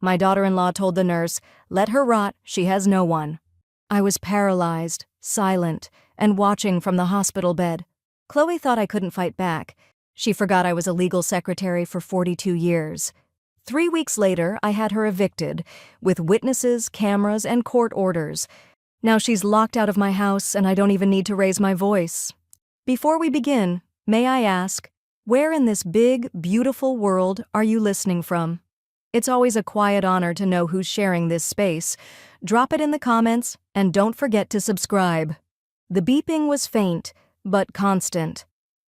My daughter-in-law told the nurse, "Let her rot, she has no one." I was paralyzed, silent, and watching from the hospital bed. Chloe thought I couldn't fight back. She forgot I was a legal secretary for 42 years. 3 weeks later, I had her evicted, with witnesses, cameras, and court orders. Now she's locked out of my house, and I don't even need to raise my voice. Before we begin, may I ask, where in this big, beautiful world are you listening from? It's always a quiet honor to know who's sharing this space. Drop it in the comments, and don't forget to subscribe. The beeping was faint, but constant.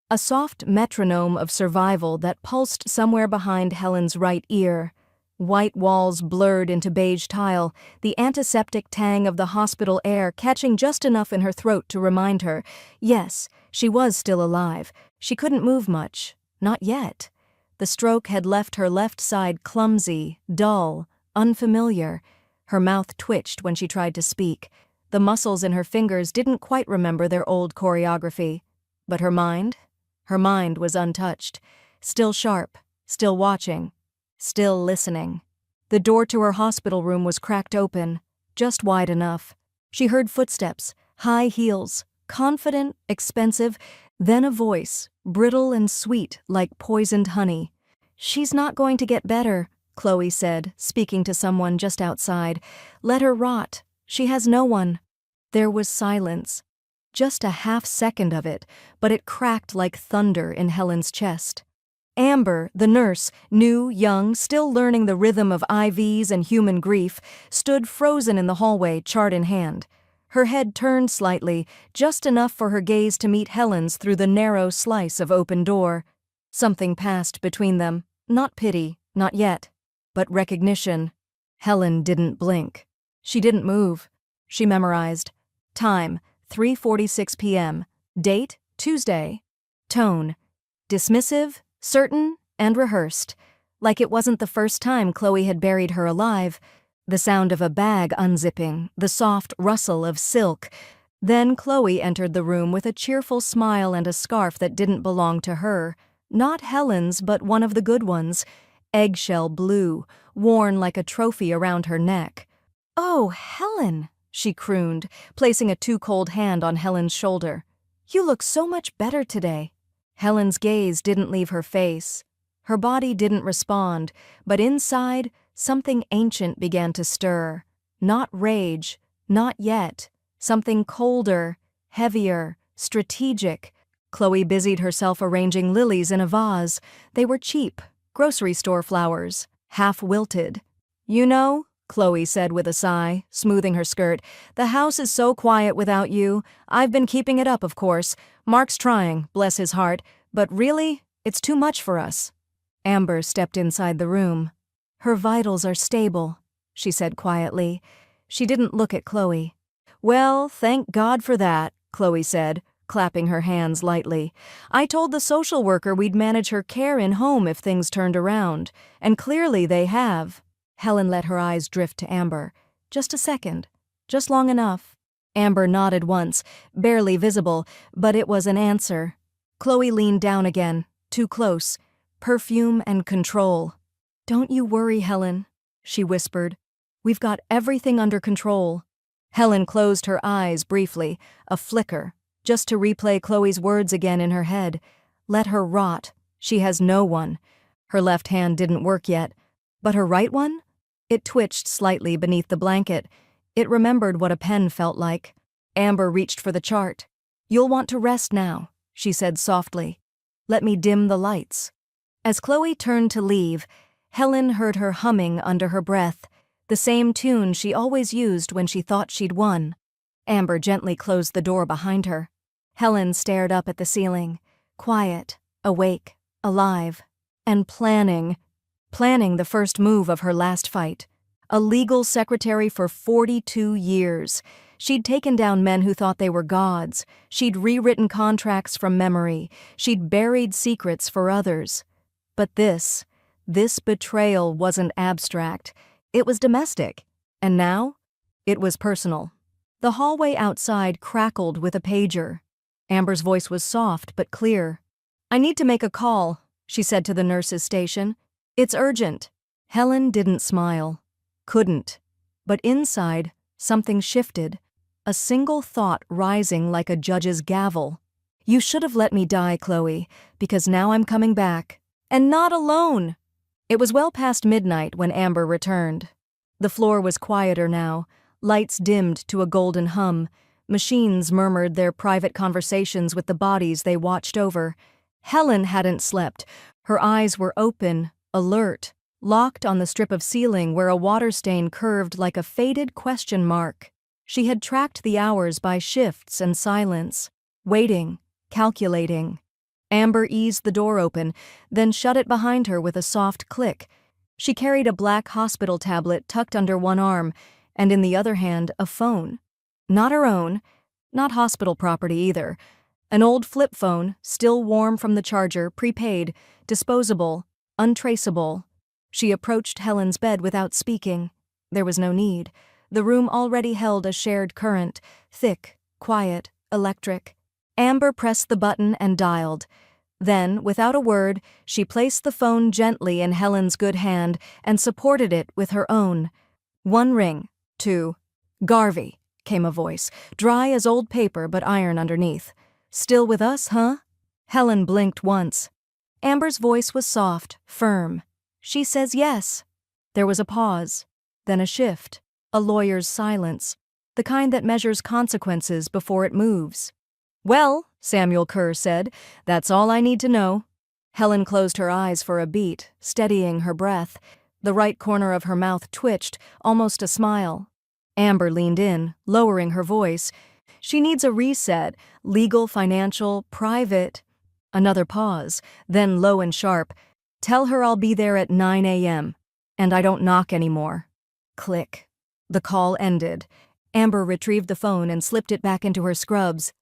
A soft metronome of survival that pulsed somewhere behind Helen's right ear. White walls blurred into beige tile, the antiseptic tang of the hospital air catching just enough in her throat to remind her, yes, she was still alive. She couldn't move much. Not yet. The stroke had left her left side clumsy, dull, unfamiliar. Her mouth twitched when she tried to speak. The muscles in her fingers didn't quite remember their old choreography. But her mind? Her mind was untouched. Still sharp, still watching, still listening. The door to her hospital room was cracked open, just wide enough. She heard footsteps, high heels, confident, expensive, then a voice, brittle and sweet like poisoned honey. "She's not going to get better," Chloe said, speaking to someone just outside. "Let her rot. She has no one." There was silence. Just a half-second of it, but it cracked like thunder in Helen's chest. Amber, the nurse, new, young, still learning the rhythm of IVs and human grief, stood frozen in the hallway, chart in hand. Her head turned slightly, just enough for her gaze to meet Helen's through the narrow slice of open door. Something passed between them. Not pity, not yet, but recognition. Helen didn't blink. She didn't move. She memorized. Time, 3:46 p.m. Date, Tuesday. Tone, dismissive, certain, and rehearsed. Like it wasn't the first time Chloe had buried her alive. The sound of a bag unzipping, the soft rustle of silk. Then Chloe entered the room with a cheerful smile and a scarf that didn't belong to her. Not Helen's, but one of the good ones. Eggshell blue, worn like a trophy around her neck. "Oh, Helen," she crooned, placing a too-cold hand on Helen's shoulder. "You look so much better today." Helen's gaze didn't leave her face. Her body didn't respond, but inside, something ancient began to stir. Not rage, not yet. Something colder, heavier, strategic. Chloe busied herself arranging lilies in a vase. They were cheap, grocery store flowers, half-wilted. "You know," Chloe said with a sigh, smoothing her skirt, "the house is so quiet without you. I've been keeping it up, of course. Mark's trying, bless his heart, but really, it's too much for us." Amber stepped inside the room. "Her vitals are stable," she said quietly. She didn't look at Chloe. "Well, thank God for that," Chloe said, clapping her hands lightly. "I told the social worker we'd manage her care in home if things turned around, and clearly they have." Helen let her eyes drift to Amber. Just a second. Just long enough. Amber nodded once, barely visible, but it was an answer. Chloe leaned down again, too close. Perfume and control. "Don't you worry, Helen," she whispered. "We've got everything under control." Helen closed her eyes briefly, a flicker, just to replay Chloe's words again in her head. "Let her rot. She has no one." Her left hand didn't work yet. But her right one? It twitched slightly beneath the blanket. It remembered what a pen felt like. Amber reached for the chart. "You'll want to rest now," she said softly. "Let me dim the lights." As Chloe turned to leave, Helen heard her humming under her breath, the same tune she always used when she thought she'd won. Amber gently closed the door behind her. Helen stared up at the ceiling, quiet, awake, alive, and planning the first move of her last fight. A legal secretary for 42 years. She'd taken down men who thought they were gods. She'd rewritten contracts from memory. She'd buried secrets for others. But this betrayal wasn't abstract. It was domestic. And now, it was personal. The hallway outside crackled with a pager. Amber's voice was soft but clear. "I need to make a call," she said to the nurse's station. "It's urgent." Helen didn't smile. Couldn't. But inside, something shifted. A single thought rising like a judge's gavel. You should have let me die, Chloe, because now I'm coming back. And not alone! It was well past midnight when Amber returned. The floor was quieter now, lights dimmed to a golden hum. Machines murmured their private conversations with the bodies they watched over. Helen hadn't slept. Her eyes were open, alert, locked on the strip of ceiling where a water stain curved like a faded question mark. She had tracked the hours by shifts and silence, waiting, calculating. Amber eased the door open, then shut it behind her with a soft click. She carried a black hospital tablet tucked under one arm, and in the other hand a phone. Not her own, not hospital property either. An old flip phone, still warm from the charger, prepaid, disposable, untraceable. She approached Helen's bed without speaking. There was no need. The room already held a shared current, thick, quiet, electric. Amber pressed the button and dialed. Then, without a word, she placed the phone gently in Helen's good hand and supported it with her own. One ring, two. "Garvey," came a voice, dry as old paper but iron underneath. "Still with us, huh?" Helen blinked once. Amber's voice was soft, firm. "She says yes." There was a pause, then a shift, a lawyer's silence, the kind that measures consequences before it moves. "Well," Samuel Kerr said, "that's all I need to know." Helen closed her eyes for a beat, steadying her breath. The right corner of her mouth twitched, almost a smile. Amber leaned in, lowering her voice. "She needs a reset, legal, financial, private." Another pause, then low and sharp. "Tell her I'll be there at 9 a.m. And I don't knock anymore." Click. The call ended. Amber retrieved the phone and slipped it back into her scrubs.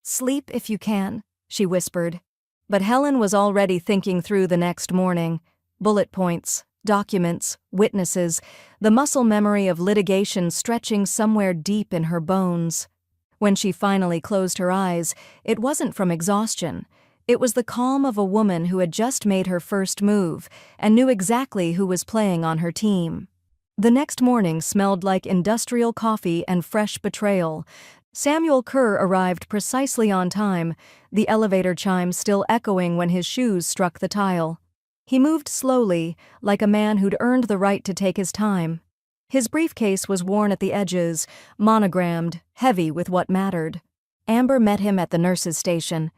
"Sleep if you can," she whispered. But Helen was already thinking through the next morning. Bullet points, documents, witnesses, the muscle memory of litigation stretching somewhere deep in her bones. When she finally closed her eyes, it wasn't from exhaustion. It was the calm of a woman who had just made her first move and knew exactly who was playing on her team. The next morning smelled like industrial coffee and fresh betrayal. Samuel Kerr arrived precisely on time, the elevator chime still echoing when his shoes struck the tile. He moved slowly, like a man who'd earned the right to take his time. His briefcase was worn at the edges, monogrammed, heavy with what mattered. Amber met him at the nurse's station.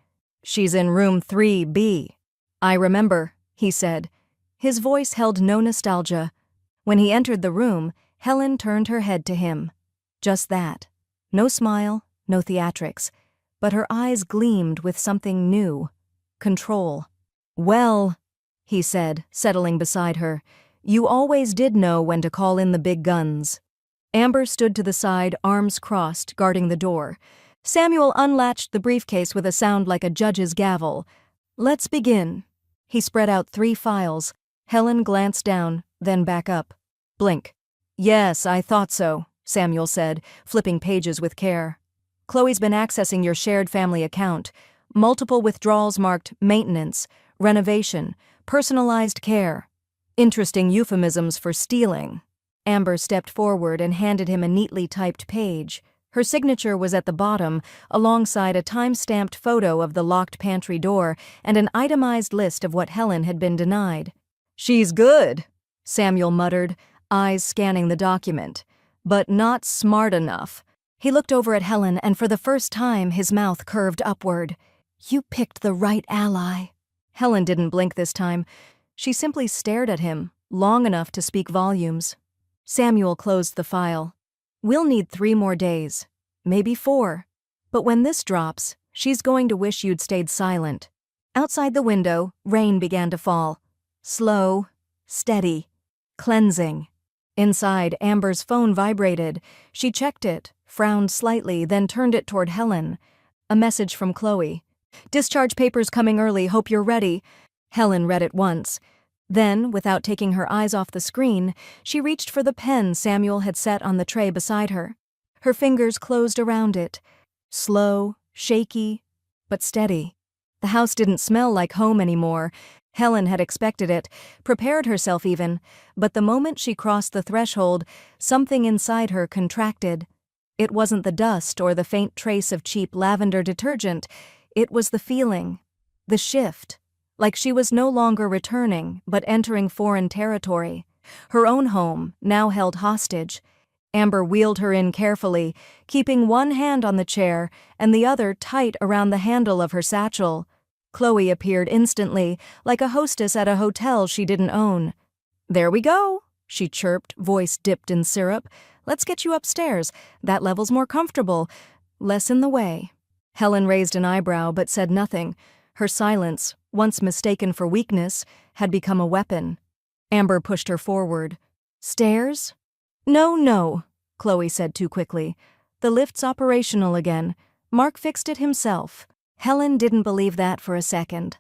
"She's in room 3B. "I remember," he said. His voice held no nostalgia. When he entered the room, Helen turned her head to him. Just that. No smile, no theatrics. But her eyes gleamed with something new. Control. "Well," he said, settling beside her, "you always did know when to call in the big guns." Amber stood to the side, arms crossed, guarding the door. Samuel unlatched the briefcase with a sound like a judge's gavel. "Let's begin." He spread out 3 files. Helen glanced down, then back up. Blink. "Yes, I thought so," Samuel said, flipping pages with care. "Chloe's been accessing your shared family account. Multiple withdrawals marked maintenance, renovation, personalized care. Interesting euphemisms for stealing." Amber stepped forward and handed him a neatly typed page. Her signature was at the bottom, alongside a time-stamped photo of the locked pantry door and an itemized list of what Helen had been denied. "She's good," Samuel muttered, eyes scanning the document. "But not smart enough." He looked over at Helen, and for the first time his mouth curved upward. "You picked the right ally." Helen didn't blink this time. She simply stared at him, long enough to speak volumes. Samuel closed the file. "We'll need 3 more days. Maybe 4. But when this drops, she's going to wish you'd stayed silent." Outside the window, rain began to fall. Slow, steady, cleansing. Inside, Amber's phone vibrated. She checked it, frowned slightly, then turned it toward Helen. A message from Chloe. "Discharge papers coming early, hope you're ready." Helen read it once. Then, without taking her eyes off the screen, she reached for the pen Samuel had set on the tray beside her. Her fingers closed around it. Slow, shaky, but steady. The house didn't smell like home anymore. Helen had expected it, prepared herself even, but the moment she crossed the threshold, something inside her contracted. It wasn't the dust or the faint trace of cheap lavender detergent, it was the feeling, the shift, like she was no longer returning but entering foreign territory. Her own home, now held hostage. Amber wheeled her in carefully, keeping one hand on the chair and the other tight around the handle of her satchel. Chloe appeared instantly, like a hostess at a hotel she didn't own. "There we go," she chirped, voice dipped in syrup. "Let's get you upstairs. That level's more comfortable. Less in the way." Helen raised an eyebrow but said nothing. Her silence, once mistaken for weakness, had become a weapon. Amber pushed her forward. "Stairs?" No, Chloe said too quickly. "The lift's operational again. Mark fixed it himself." Helen didn't believe that for a second.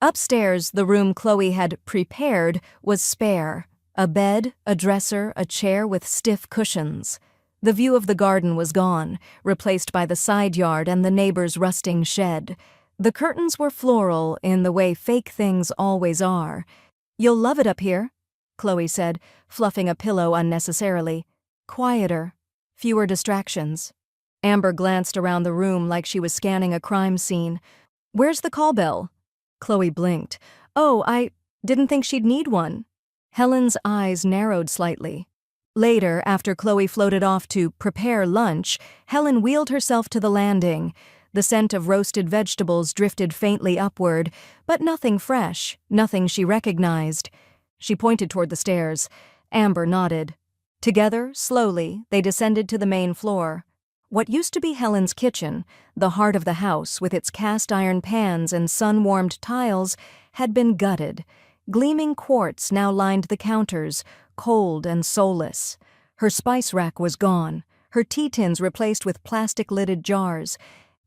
Upstairs, the room Chloe had prepared was spare. A bed, a dresser, a chair with stiff cushions. The view of the garden was gone, replaced by the side yard and the neighbor's rusting shed. The curtains were floral in the way fake things always are. "You'll love it up here," Chloe said, fluffing a pillow unnecessarily. "Quieter. Fewer distractions." Amber glanced around the room like she was scanning a crime scene. "Where's the call bell?" Chloe blinked. "Oh, I didn't think she'd need one." Helen's eyes narrowed slightly. Later, after Chloe floated off to prepare lunch, Helen wheeled herself to the landing. The scent of roasted vegetables drifted faintly upward, but nothing fresh, nothing she recognized. She pointed toward the stairs. Amber nodded. Together, slowly, they descended to the main floor. What used to be Helen's kitchen, the heart of the house with its cast-iron pans and sun-warmed tiles, had been gutted. Gleaming quartz now lined the counters, cold and soulless. Her spice rack was gone, her tea tins replaced with plastic-lidded jars.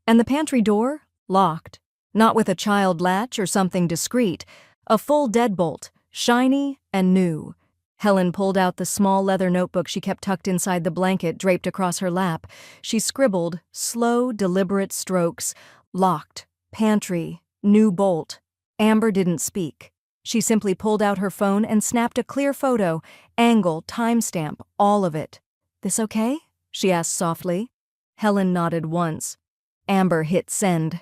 And the pantry door? Locked. Not with a child latch or something discreet. A full deadbolt, shiny and new. Helen pulled out the small leather notebook she kept tucked inside the blanket draped across her lap. She scribbled, slow, deliberate strokes. Locked. Pantry. New bolt. Amber didn't speak. She simply pulled out her phone and snapped a clear photo, angle, timestamp, all of it. "This okay?" she asked softly. Helen nodded once. Amber hit send.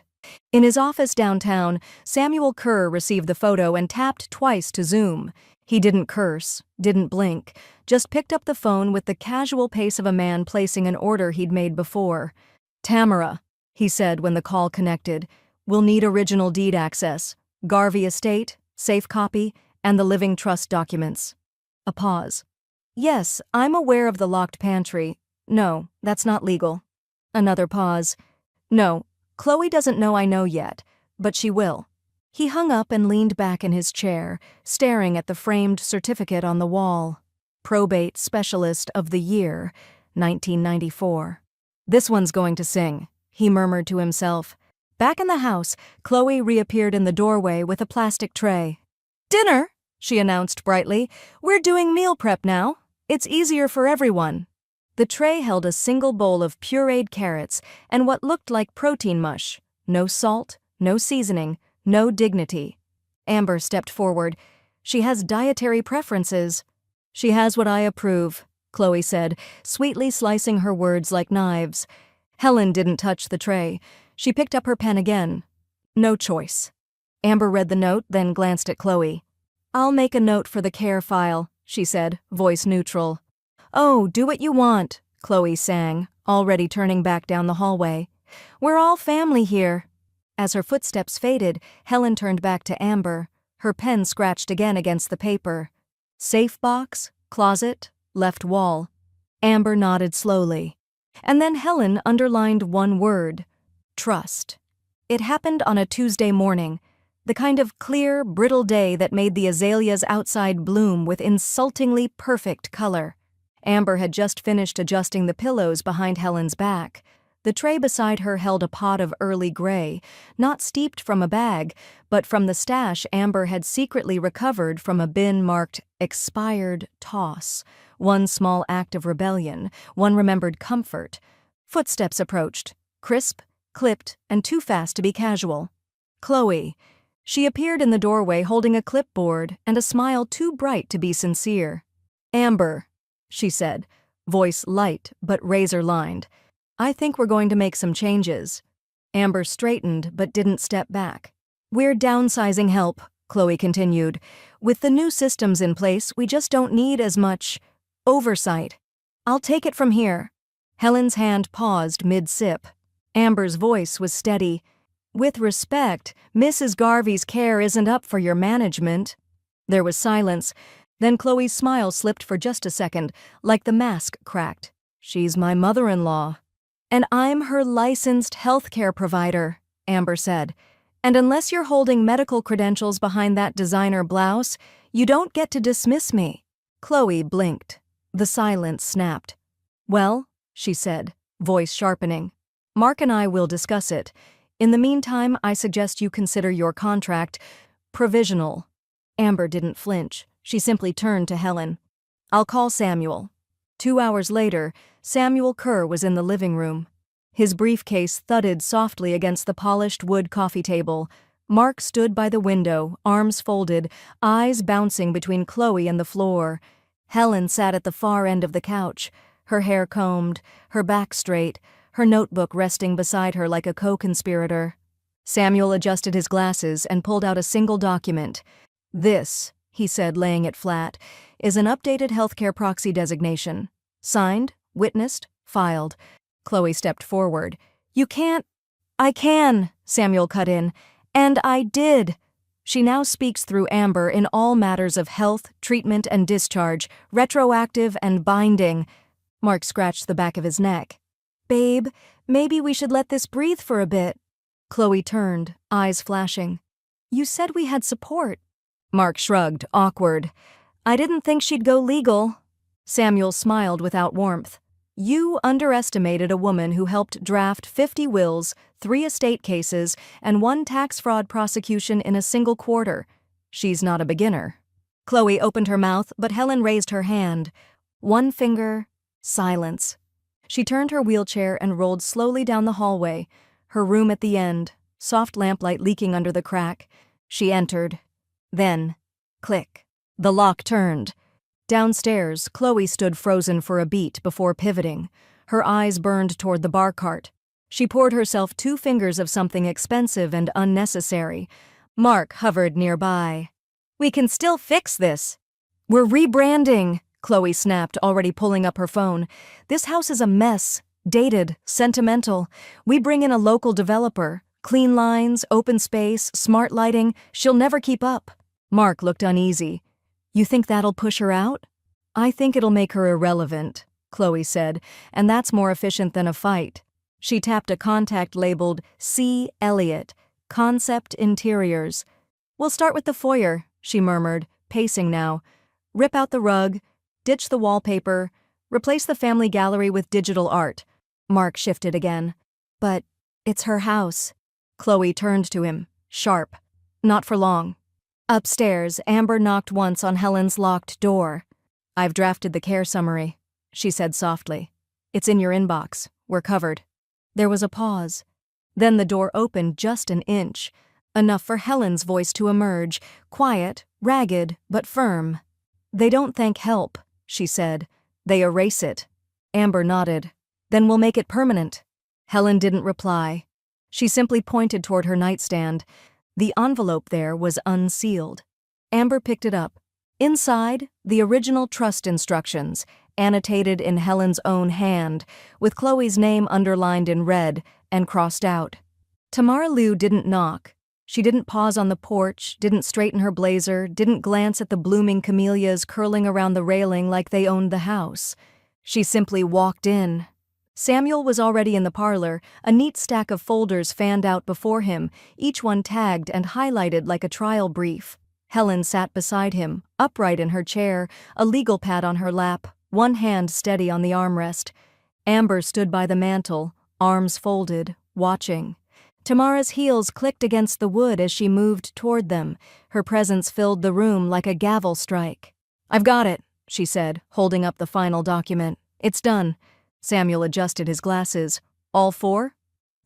In his office downtown, Samuel Kerr received the photo and tapped twice to zoom. He didn't curse, didn't blink, just picked up the phone with the casual pace of a man placing an order he'd made before. "Tamara," he said when the call connected, "we'll need original deed access, Garvey estate, safe copy, and the living trust documents." A pause. "Yes, I'm aware of the locked pantry. No, that's not legal." Another pause. "No, Chloe doesn't know I know yet, but she will." He hung up and leaned back in his chair, staring at the framed certificate on the wall. Probate Specialist of the Year, 1994. "This one's going to sing," he murmured to himself. Back in the house, Chloe reappeared in the doorway with a plastic tray. "Dinner," she announced brightly. "We're doing meal prep now. It's easier for everyone." The tray held a single bowl of pureed carrots and what looked like protein mush. No salt, no seasoning, no dignity. Amber stepped forward. "She has dietary preferences." "She has what I approve," Chloe said, sweetly slicing her words like knives. Helen didn't touch the tray. She picked up her pen again. "No choice." Amber read the note, then glanced at Chloe. "I'll make a note for the care file," she said, voice neutral. "Oh, do what you want," Chloe sang, already turning back down the hallway. "We're all family here." As her footsteps faded, Helen turned back to Amber. Her pen scratched again against the paper. "Safe box, closet, left wall." Amber nodded slowly. And then Helen underlined one word: trust. It happened on a Tuesday morning, the kind of clear, brittle day that made the azaleas outside bloom with insultingly perfect color. Amber had just finished adjusting the pillows behind Helen's back. The tray beside her held a pot of early gray, not steeped from a bag, but from the stash Amber had secretly recovered from a bin marked expired toss. One small act of rebellion, one remembered comfort. Footsteps approached, crisp, clipped, and too fast to be casual. "Chloe." She appeared in the doorway holding a clipboard and a smile too bright to be sincere. "Amber," she said, voice light but razor-lined. "I think we're going to make some changes." Amber straightened but didn't step back. "We're downsizing help," Chloe continued. "With the new systems in place, we just don't need as much oversight. I'll take it from here." Helen's hand paused mid-sip. Amber's voice was steady. "With respect, Mrs. Garvey's care isn't up for your management." There was silence. Then Chloe's smile slipped for just a second, like the mask cracked. "She's my mother-in-law." "And I'm her licensed healthcare provider," Amber said. "And unless you're holding medical credentials behind that designer blouse, you don't get to dismiss me." Chloe blinked. The silence snapped. "Well," she said, voice sharpening, "Mark and I will discuss it. In the meantime, I suggest you consider your contract provisional." Amber didn't flinch. She simply turned to Helen. "I'll call Samuel." 2 hours later, Samuel Kerr was in the living room. His briefcase thudded softly against the polished wood coffee table. Mark stood by the window, arms folded, eyes bouncing between Chloe and the floor. Helen sat at the far end of the couch, her hair combed, her back straight, her notebook resting beside her like a co-conspirator. Samuel adjusted his glasses and pulled out a single document. "This," he said, laying it flat, "is an updated healthcare proxy designation. Signed, witnessed, filed." Chloe stepped forward. "You can't—" "I can," Samuel cut in. "And I did." She now speaks through Amber in all matters of health, treatment, and discharge, retroactive and binding. Mark scratched the back of his neck. "Babe, maybe we should let this breathe for a bit." Chloe turned, eyes flashing. "You said we had support." Mark shrugged, awkward. "I didn't think she'd go legal." Samuel smiled without warmth. "You underestimated a woman who helped draft 50 wills, 3 estate cases, and 1 tax fraud prosecution in a single quarter. She's not a beginner." Chloe opened her mouth, but Helen raised her hand. One finger, silence. She turned her wheelchair and rolled slowly down the hallway, her room at the end, soft lamplight leaking under the crack. She entered. Then, click. The lock turned. Downstairs, Chloe stood frozen for a beat before pivoting. Her eyes burned toward the bar cart. She poured herself 2 fingers of something expensive and unnecessary. Mark hovered nearby. "We can still fix this." "We're rebranding," Chloe snapped, already pulling up her phone. "This house is a mess. Dated, sentimental. We bring in a local developer. Clean lines, open space, smart lighting. She'll never keep up." Mark looked uneasy. "You think that'll push her out?" "I think it'll make her irrelevant," Chloe said, "and that's more efficient than a fight." She tapped a contact labeled C. Elliott, Concept Interiors. "We'll start with the foyer," she murmured, pacing now. "Rip out the rug, ditch the wallpaper, replace the family gallery with digital art." Mark shifted again. "But it's her house." Chloe turned to him, sharp. "Not for long." Upstairs, Amber knocked once on Helen's locked door. "I've drafted the care summary," she said softly. "It's in your inbox. We're covered." There was a pause. Then the door opened just an inch, enough for Helen's voice to emerge, quiet, ragged, but firm. "They don't thank help," she said. "They erase it." Amber nodded. "Then we'll make it permanent." Helen didn't reply. She simply pointed toward her nightstand. The envelope there was unsealed. Amber picked it up. Inside, the original trust instructions, annotated in Helen's own hand, with Chloe's name underlined in red and crossed out. Tamara Lou didn't knock. She didn't pause on the porch, didn't straighten her blazer, didn't glance at the blooming camellias curling around the railing like they owned the house. She simply walked in. Samuel was already in the parlor, a neat stack of folders fanned out before him, each one tagged and highlighted like a trial brief. Helen sat beside him, upright in her chair, a legal pad on her lap, one hand steady on the armrest. Amber stood by the mantel, arms folded, watching. Tamara's heels clicked against the wood as she moved toward them. Her presence filled the room like a gavel strike. "I've got it," she said, holding up the final document. "It's done." Samuel adjusted his glasses. "All 4?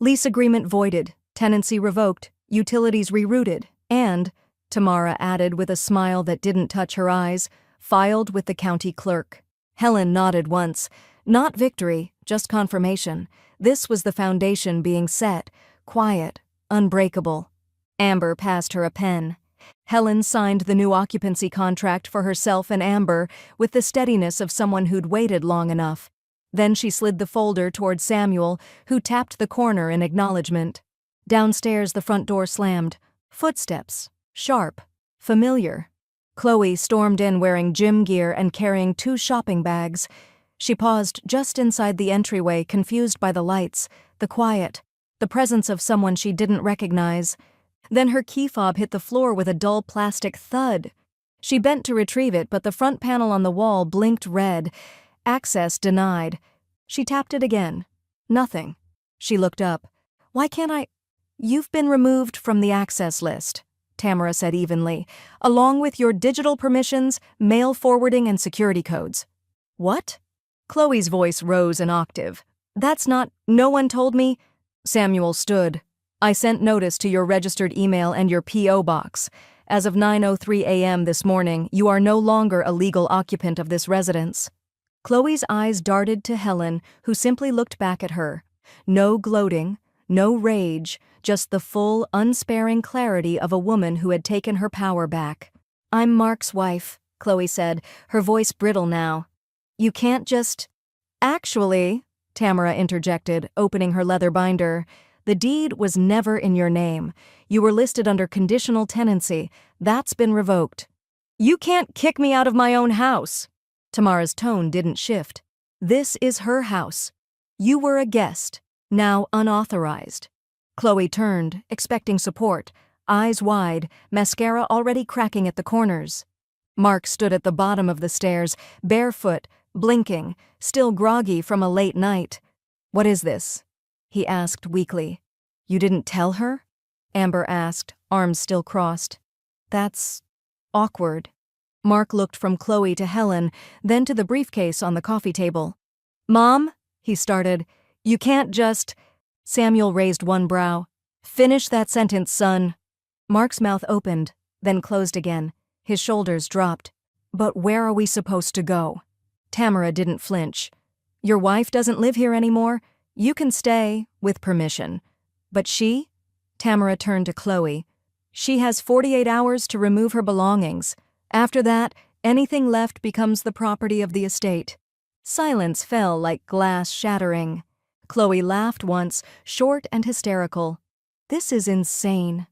Lease agreement voided, tenancy revoked, utilities rerouted. And, Tamara added with a smile that didn't touch her eyes, filed with the county clerk. Helen nodded once. Not victory, just confirmation. This was the foundation being set, quiet, unbreakable. Amber passed her a pen. Helen signed the new occupancy contract for herself and Amber with the steadiness of someone who'd waited long enough. Then she slid the folder toward Samuel, who tapped the corner in acknowledgement. Downstairs the front door slammed. Footsteps. Sharp. Familiar. Chloe stormed in wearing gym gear and carrying 2 shopping bags. She paused just inside the entryway, confused by the lights, the quiet, the presence of someone she didn't recognize. Then her key fob hit the floor with a dull plastic thud. She bent to retrieve it, but the front panel on the wall blinked red. Access denied. She tapped it again. Nothing. She looked up. "Why can't I—" "You've been removed from the access list," Tamara said evenly, "along with your digital permissions, mail forwarding, and security codes." "What?" Chloe's voice rose an octave. "That's not— No one told me—" Samuel stood. "I sent notice to your registered email and your P.O. box. As of 9:03 a.m. this morning, you are no longer a legal occupant of this residence." Chloe's eyes darted to Helen, who simply looked back at her. No gloating, no rage, just the full, unsparing clarity of a woman who had taken her power back. "I'm Mark's wife," Chloe said, her voice brittle now. "You can't just—" "Actually," Tamara interjected, opening her leather binder, "the deed was never in your name. You were listed under conditional tenancy. That's been revoked." "You can't kick me out of my own house." Tamara's tone didn't shift. "This is her house. You were a guest, now unauthorized." Chloe turned, expecting support, eyes wide, mascara already cracking at the corners. Mark stood at the bottom of the stairs, barefoot, blinking, still groggy from a late night. "What is this?" he asked weakly. "You didn't tell her?" Amber asked, arms still crossed. "That's awkward." Mark looked from Chloe to Helen, then to the briefcase on the coffee table. "Mom," he started, "you can't just—" Samuel raised one brow. "Finish that sentence, son." Mark's mouth opened, then closed again. His shoulders dropped. "But where are we supposed to go?" Tamara didn't flinch. "Your wife doesn't live here anymore. You can stay, with permission. But she?" Tamara turned to Chloe. "She has 48 hours to remove her belongings. After that, anything left becomes the property of the estate." Silence fell like glass shattering. Chloe laughed once, short and hysterical. "This is insane."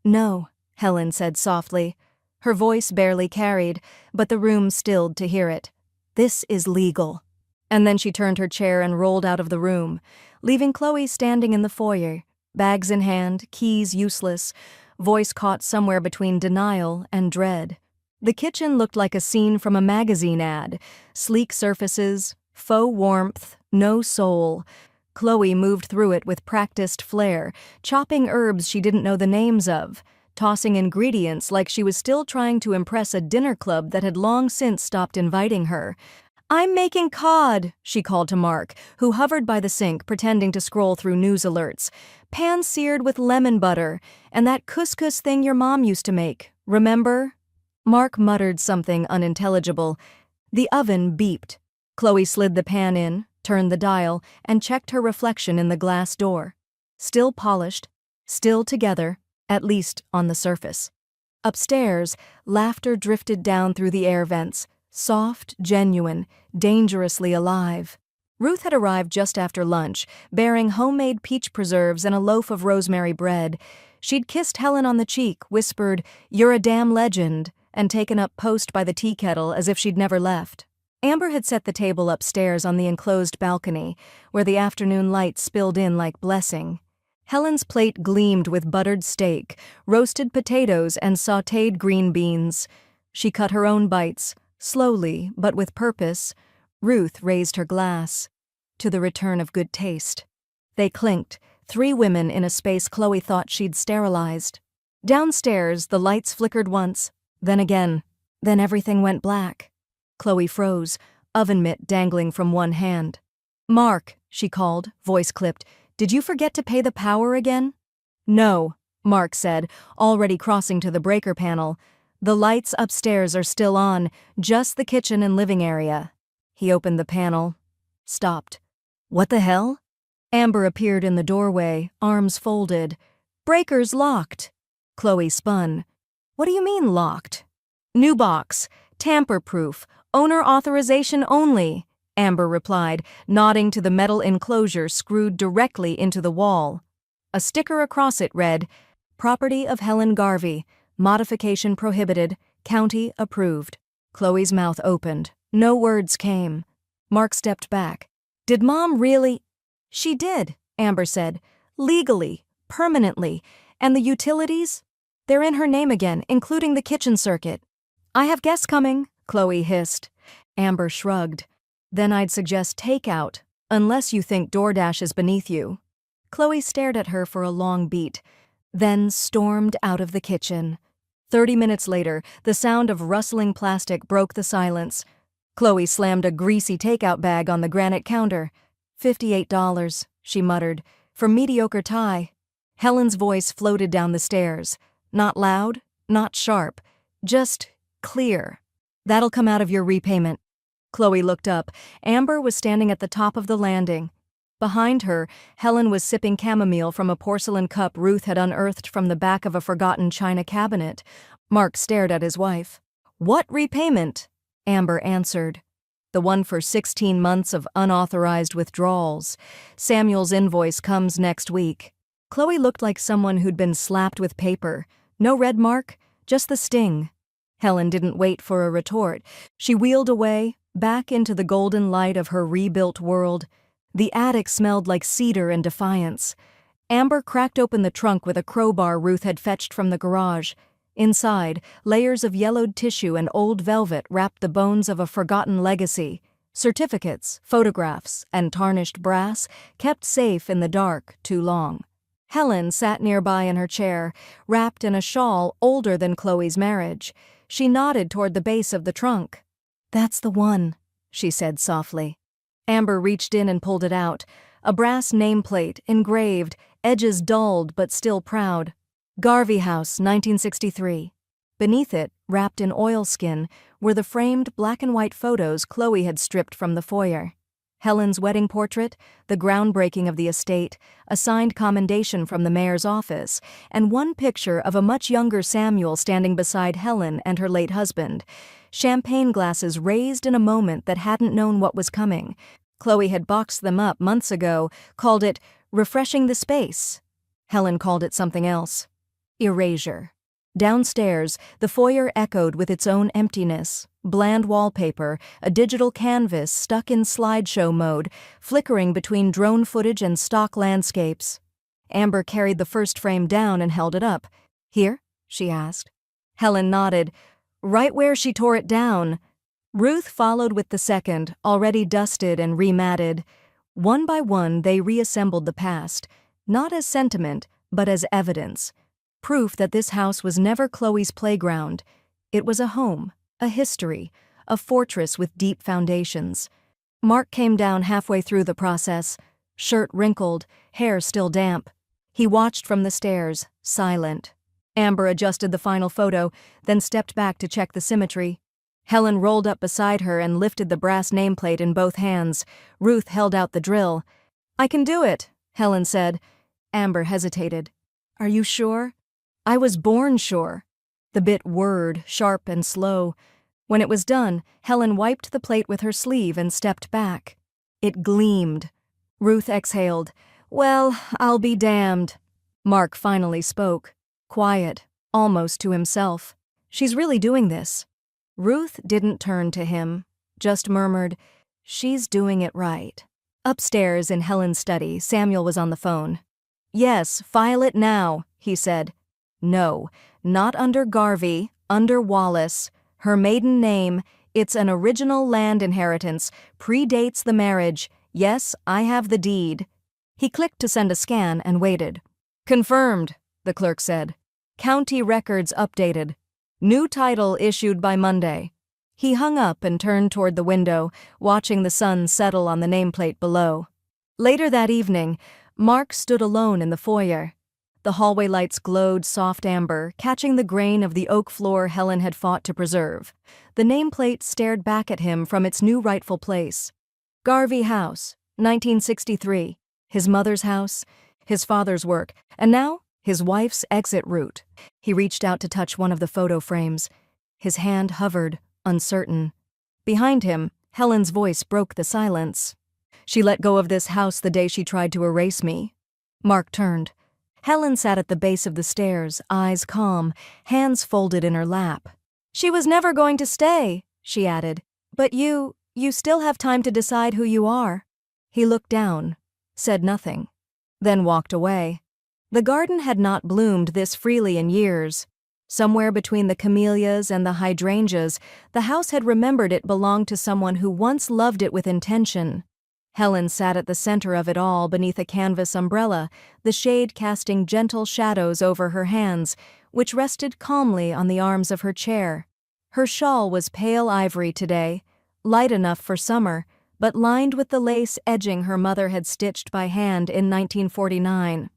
"No," Helen said softly. Her voice barely carried, but the room stilled to hear it. "This is legal." And then she turned her chair and rolled out of the room, leaving Chloe standing in the foyer, bags in hand, keys useless, voice caught somewhere between denial and dread. The kitchen looked like a scene from a magazine ad. Sleek surfaces, faux warmth, no soul. Chloe moved through it with practiced flair, chopping herbs she didn't know the names of, tossing ingredients like she was still trying to impress a dinner club that had long since stopped inviting her. "I'm making cod," she called to Mark, who hovered by the sink pretending to scroll through news alerts. "Pan-seared with lemon butter, and that couscous thing your mom used to make, remember?" Mark muttered something unintelligible. The oven beeped. Chloe slid the pan in, turned the dial, and checked her reflection in the glass door. Still polished, still together, at least on the surface. Upstairs, laughter drifted down through the air vents, soft, genuine, dangerously alive. Ruth had arrived just after lunch, bearing homemade peach preserves and a loaf of rosemary bread. She'd kissed Helen on the cheek, whispered, "You're a damn legend," and taken up post by the tea kettle as if she'd never left. Amber had set the table upstairs on the enclosed balcony, where the afternoon light spilled in like blessing. Helen's plate gleamed with buttered steak, roasted potatoes, and sautéed green beans. She cut her own bites, slowly but with purpose. Ruth raised her glass. To the return of good taste. They clinked, 3 women in a space Chloe thought she'd sterilized. Downstairs, the lights flickered once, then again. Then everything went black. Chloe froze, oven mitt dangling from one hand. "Mark," she called, voice clipped, "did you forget to pay the power again?" "No," Mark said, already crossing to the breaker panel. "The lights upstairs are still on, just the kitchen and living area." He opened the panel. Stopped. "What the hell?" Amber appeared in the doorway, arms folded. "Breaker's locked." Chloe spun. "What do you mean locked?" "New box. Tamper-proof. Owner authorization only," Amber replied, nodding to the metal enclosure screwed directly into the wall. A sticker across it read, "Property of Helen Garvey. Modification prohibited. County approved." Chloe's mouth opened. No words came. Mark stepped back. "Did Mom really—" "She did," Amber said. "Legally. Permanently. And the utilities? They're in her name again, including the kitchen circuit." "I have guests coming," Chloe hissed. Amber shrugged. "Then I'd suggest takeout, unless you think DoorDash is beneath you." Chloe stared at her for a long beat, then stormed out of the kitchen. 30 minutes later, the sound of rustling plastic broke the silence. Chloe slammed a greasy takeout bag on the granite counter. $58, she muttered, "for mediocre Thai." Helen's voice floated down the stairs. Not loud, not sharp, just clear. "That'll come out of your repayment." Chloe looked up. Amber was standing at the top of the landing. Behind her, Helen was sipping chamomile from a porcelain cup Ruth had unearthed from the back of a forgotten china cabinet. Mark stared at his wife. "What repayment?" Amber answered. "The one for 16 months of unauthorized withdrawals. Samuel's invoice comes next week." Chloe looked like someone who'd been slapped with paper. No red mark, just the sting. Helen didn't wait for a retort. She wheeled away, back into the golden light of her rebuilt world. The attic smelled like cedar and defiance. Amber cracked open the trunk with a crowbar Ruth had fetched from the garage. Inside, layers of yellowed tissue and old velvet wrapped the bones of a forgotten legacy. Certificates, photographs, and tarnished brass, kept safe in the dark too long. Helen sat nearby in her chair, wrapped in a shawl older than Chloe's marriage. She nodded toward the base of the trunk. "That's the one," she said softly. Amber reached in and pulled it out. A brass nameplate, engraved, edges dulled but still proud. "Garvey House, 1963. Beneath it, wrapped in oilskin, were the framed black-and-white photos Chloe had stripped from the foyer. Helen's wedding portrait, the groundbreaking of the estate, a signed commendation from the mayor's office, and one picture of a much younger Samuel standing beside Helen and her late husband. Champagne glasses raised in a moment that hadn't known what was coming. Chloe had boxed them up months ago, called it refreshing the space. Helen called it something else. Erasure. Downstairs, the foyer echoed with its own emptiness. Bland wallpaper, a digital canvas stuck in slideshow mode, flickering between drone footage and stock landscapes. Amber carried the first frame down and held it up. "Here?" she asked. Helen nodded. "Right where she tore it down." Ruth followed with the second, already dusted and rematted. One by one, they reassembled the past, not as sentiment, but as evidence. Proof that this house was never Chloe's playground. It was a home, a history, a fortress with deep foundations. Mark came down halfway through the process, shirt wrinkled, hair still damp. He watched from the stairs, silent. Amber adjusted the final photo, then stepped back to check the symmetry. Helen rolled up beside her and lifted the brass nameplate in both hands. Ruth held out the drill. "I can do it," Helen said. Amber hesitated. "Are you sure?" "I was born sure." The bit whirred, sharp and slow. When it was done, Helen wiped the plate with her sleeve and stepped back. It gleamed. Ruth exhaled. "Well, I'll be damned." Mark finally spoke. Quiet, almost to himself. "She's really doing this." Ruth didn't turn to him, just murmured, "She's doing it right." Upstairs in Helen's study, Samuel was on the phone. "Yes, file it now," he said. "No, not under Garvey, under Wallace. Her maiden name, it's an original land inheritance, predates the marriage. Yes, I have the deed." He clicked to send a scan and waited. "Confirmed," the clerk said. "County records updated. New title issued by Monday." He hung up and turned toward the window, watching the sun settle on the nameplate below. Later that evening, Mark stood alone in the foyer. The hallway lights glowed soft amber, catching the grain of the oak floor Helen had fought to preserve. The nameplate stared back at him from its new rightful place. Garvey House, 1963. His mother's house, his father's work, and now his wife's exit route. He reached out to touch one of the photo frames. His hand hovered, uncertain. Behind him, Helen's voice broke the silence. She let go of this house the day she tried to erase me. Mark turned. Helen sat at the base of the stairs, eyes calm, hands folded in her lap. She was never going to stay, she added. But you still have time to decide who you are. He looked down, said nothing, then walked away. The garden had not bloomed this freely in years. Somewhere between the camellias and the hydrangeas, the house had remembered it belonged to someone who once loved it with intention. Helen sat at the center of it all beneath a canvas umbrella, the shade casting gentle shadows over her hands, which rested calmly on the arms of her chair. Her shawl was pale ivory today, light enough for summer, but lined with the lace edging her mother had stitched by hand in 1949.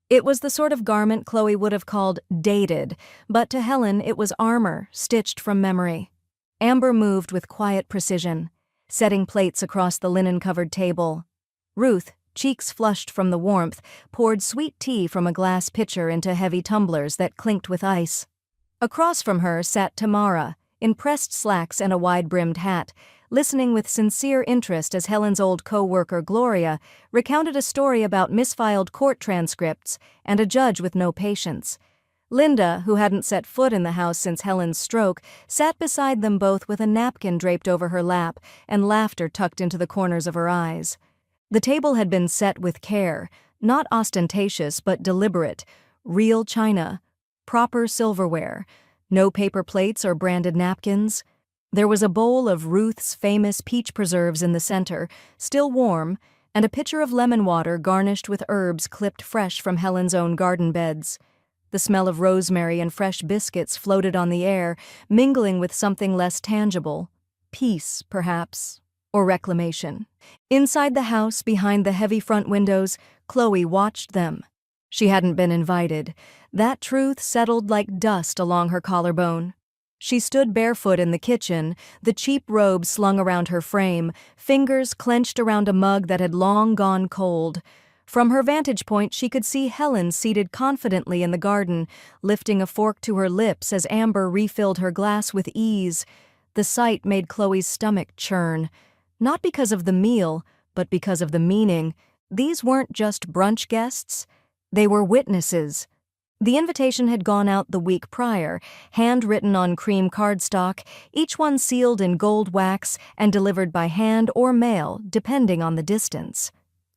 It was the sort of garment Chloe would have called dated, but to Helen it was armor stitched from memory. Amber moved with quiet precision, setting plates across the linen-covered table. Ruth, cheeks flushed from the warmth, poured sweet tea from a glass pitcher into heavy tumblers that clinked with ice. Across from her sat Tamara, in pressed slacks and a wide-brimmed hat, listening with sincere interest as Helen's old co-worker Gloria recounted a story about misfiled court transcripts and a judge with no patience. Linda, who hadn't set foot in the house since Helen's stroke, sat beside them both with a napkin draped over her lap and laughter tucked into the corners of her eyes. The table had been set with care, not ostentatious but deliberate, real china, proper silverware, no paper plates or branded napkins. There was a bowl of Ruth's famous peach preserves in the center, still warm, and a pitcher of lemon water garnished with herbs clipped fresh from Helen's own garden beds. The smell of rosemary and fresh biscuits floated on the air, mingling with something less tangible. Peace, perhaps, or reclamation. Inside the house, behind the heavy front windows, Chloe watched them. She hadn't been invited. That truth settled like dust along her collarbone. She stood barefoot in the kitchen, the cheap robe slung around her frame, fingers clenched around a mug that had long gone cold. From her vantage point, she could see Helen seated confidently in the garden, lifting a fork to her lips as Amber refilled her glass with ease. The sight made Chloe's stomach churn. Not because of the meal, but because of the meaning. These weren't just brunch guests. They were witnesses. The invitation had gone out the week prior, handwritten on cream cardstock, each one sealed in gold wax and delivered by hand or mail, depending on the distance.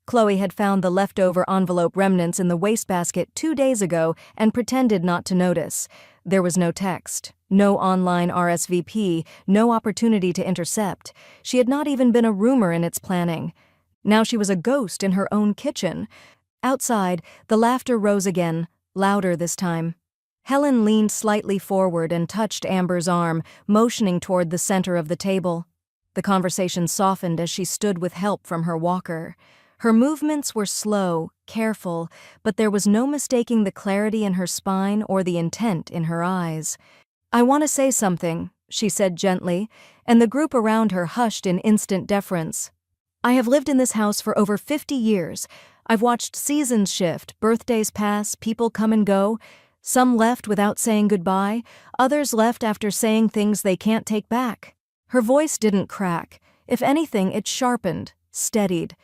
Chloe had found the leftover envelope remnants in the wastebasket 2 days ago and pretended not to notice. There was no text, no online RSVP, no opportunity to intercept. She had not even been a rumor in its planning. Now she was a ghost in her own kitchen. Outside, the laughter rose again, louder this time. Helen leaned slightly forward and touched Amber's arm, motioning toward the center of the table. The conversation softened as she stood with help from her walker. Her movements were slow, careful, but there was no mistaking the clarity in her spine or the intent in her eyes. "I want to say something," she said gently, and the group around her hushed in instant deference. "I have lived in this house for over 50 years. I've watched seasons shift, birthdays pass, people come and go. Some left without saying goodbye, others left after saying things they can't take back." Her voice didn't crack. If anything, it sharpened, steadied.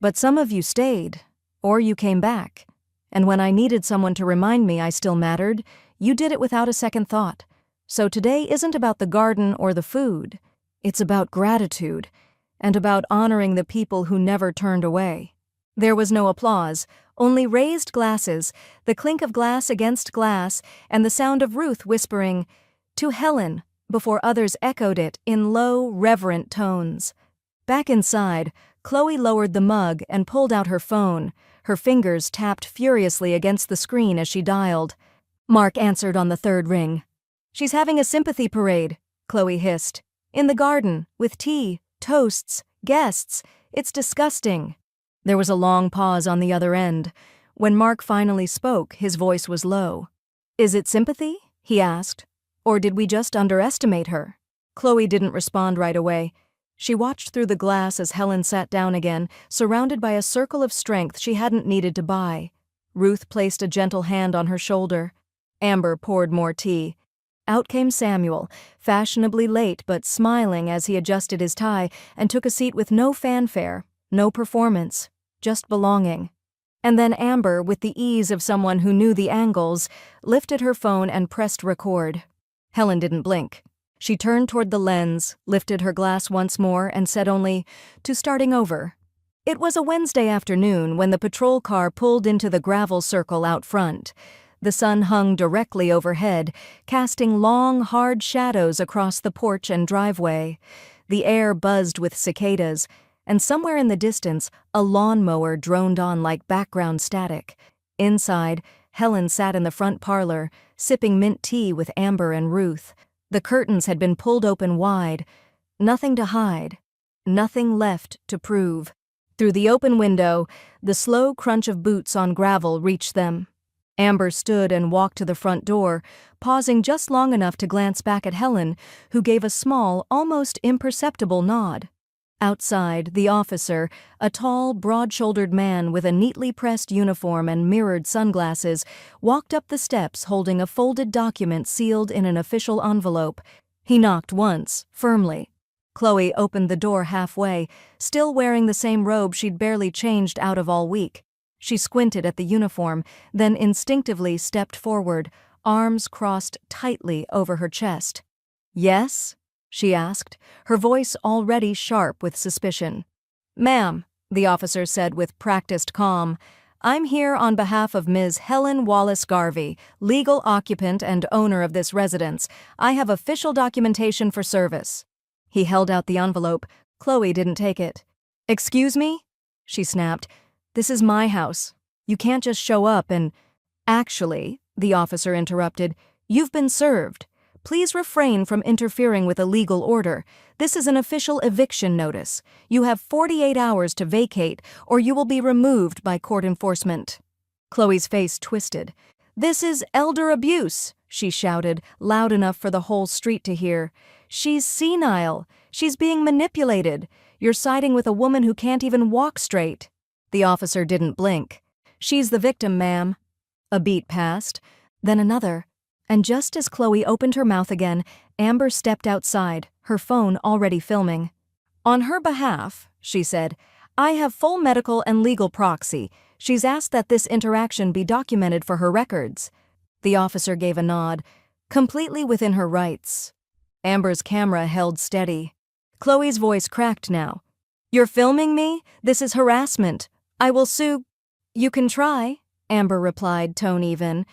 "But some of you stayed, or you came back. And when I needed someone to remind me I still mattered, you did it without a second thought. So today isn't about the garden or the food. It's about gratitude, and about honoring the people who never turned away." There was no applause, only raised glasses, the clink of glass against glass, and the sound of Ruth whispering, "To Helen," before others echoed it in low, reverent tones. Back inside, Chloe lowered the mug and pulled out her phone. Her fingers tapped furiously against the screen as she dialed. Mark answered on the third ring. "She's having a sympathy parade," Chloe hissed. "In the garden, with tea, toasts, guests. It's disgusting." There was a long pause on the other end. When Mark finally spoke, his voice was low. "Is it sympathy?" he asked. "Or did we just underestimate her?" Chloe didn't respond right away. She watched through the glass as Helen sat down again, surrounded by a circle of strength she hadn't needed to buy. Ruth placed a gentle hand on her shoulder. Amber poured more tea. Out came Samuel, fashionably late but smiling as he adjusted his tie and took a seat with no fanfare, no performance, just belonging. And then Amber, with the ease of someone who knew the angles, lifted her phone and pressed record. Helen didn't blink. She turned toward the lens, lifted her glass once more, and said only, "To starting over." It was a Wednesday afternoon when the patrol car pulled into the gravel circle out front. The sun hung directly overhead, casting long, hard shadows across the porch and driveway. The air buzzed with cicadas, and somewhere in the distance, a lawnmower droned on like background static. Inside, Helen sat in the front parlor, sipping mint tea with Amber and Ruth. The curtains had been pulled open wide. Nothing to hide. Nothing left to prove. Through the open window, the slow crunch of boots on gravel reached them. Amber stood and walked to the front door, pausing just long enough to glance back at Helen, who gave a small, almost imperceptible nod. Outside, the officer, a tall, broad-shouldered man with a neatly pressed uniform and mirrored sunglasses, walked up the steps holding a folded document sealed in an official envelope. He knocked once, firmly. Chloe opened the door halfway, still wearing the same robe she'd barely changed out of all week. She squinted at the uniform, then instinctively stepped forward, arms crossed tightly over her chest. "Yes?" she asked, her voice already sharp with suspicion. "Ma'am," the officer said with practiced calm, "I'm here on behalf of Ms. Helen Wallace Garvey, legal occupant and owner of this residence. I have official documentation for service." He held out the envelope. Chloe didn't take it. "Excuse me?" she snapped. "This is my house. You can't just show up and—" "Actually," the officer interrupted, "you've been served. Please refrain from interfering with a legal order. This is an official eviction notice. You have 48 hours to vacate, or you will be removed by court enforcement." Chloe's face twisted. "This is elder abuse," she shouted, loud enough for the whole street to hear. "She's senile. She's being manipulated. You're siding with a woman who can't even walk straight." The officer didn't blink. "She's the victim, ma'am." A beat passed, then another. And just as Chloe opened her mouth again, Amber stepped outside, her phone already filming. "On her behalf," she said, "I have full medical and legal proxy. She's asked that this interaction be documented for her records." The officer gave a nod. "Completely within her rights." Amber's camera held steady. Chloe's voice cracked now. "You're filming me? This is harassment. I will sue—" "You can try," Amber replied, tone even,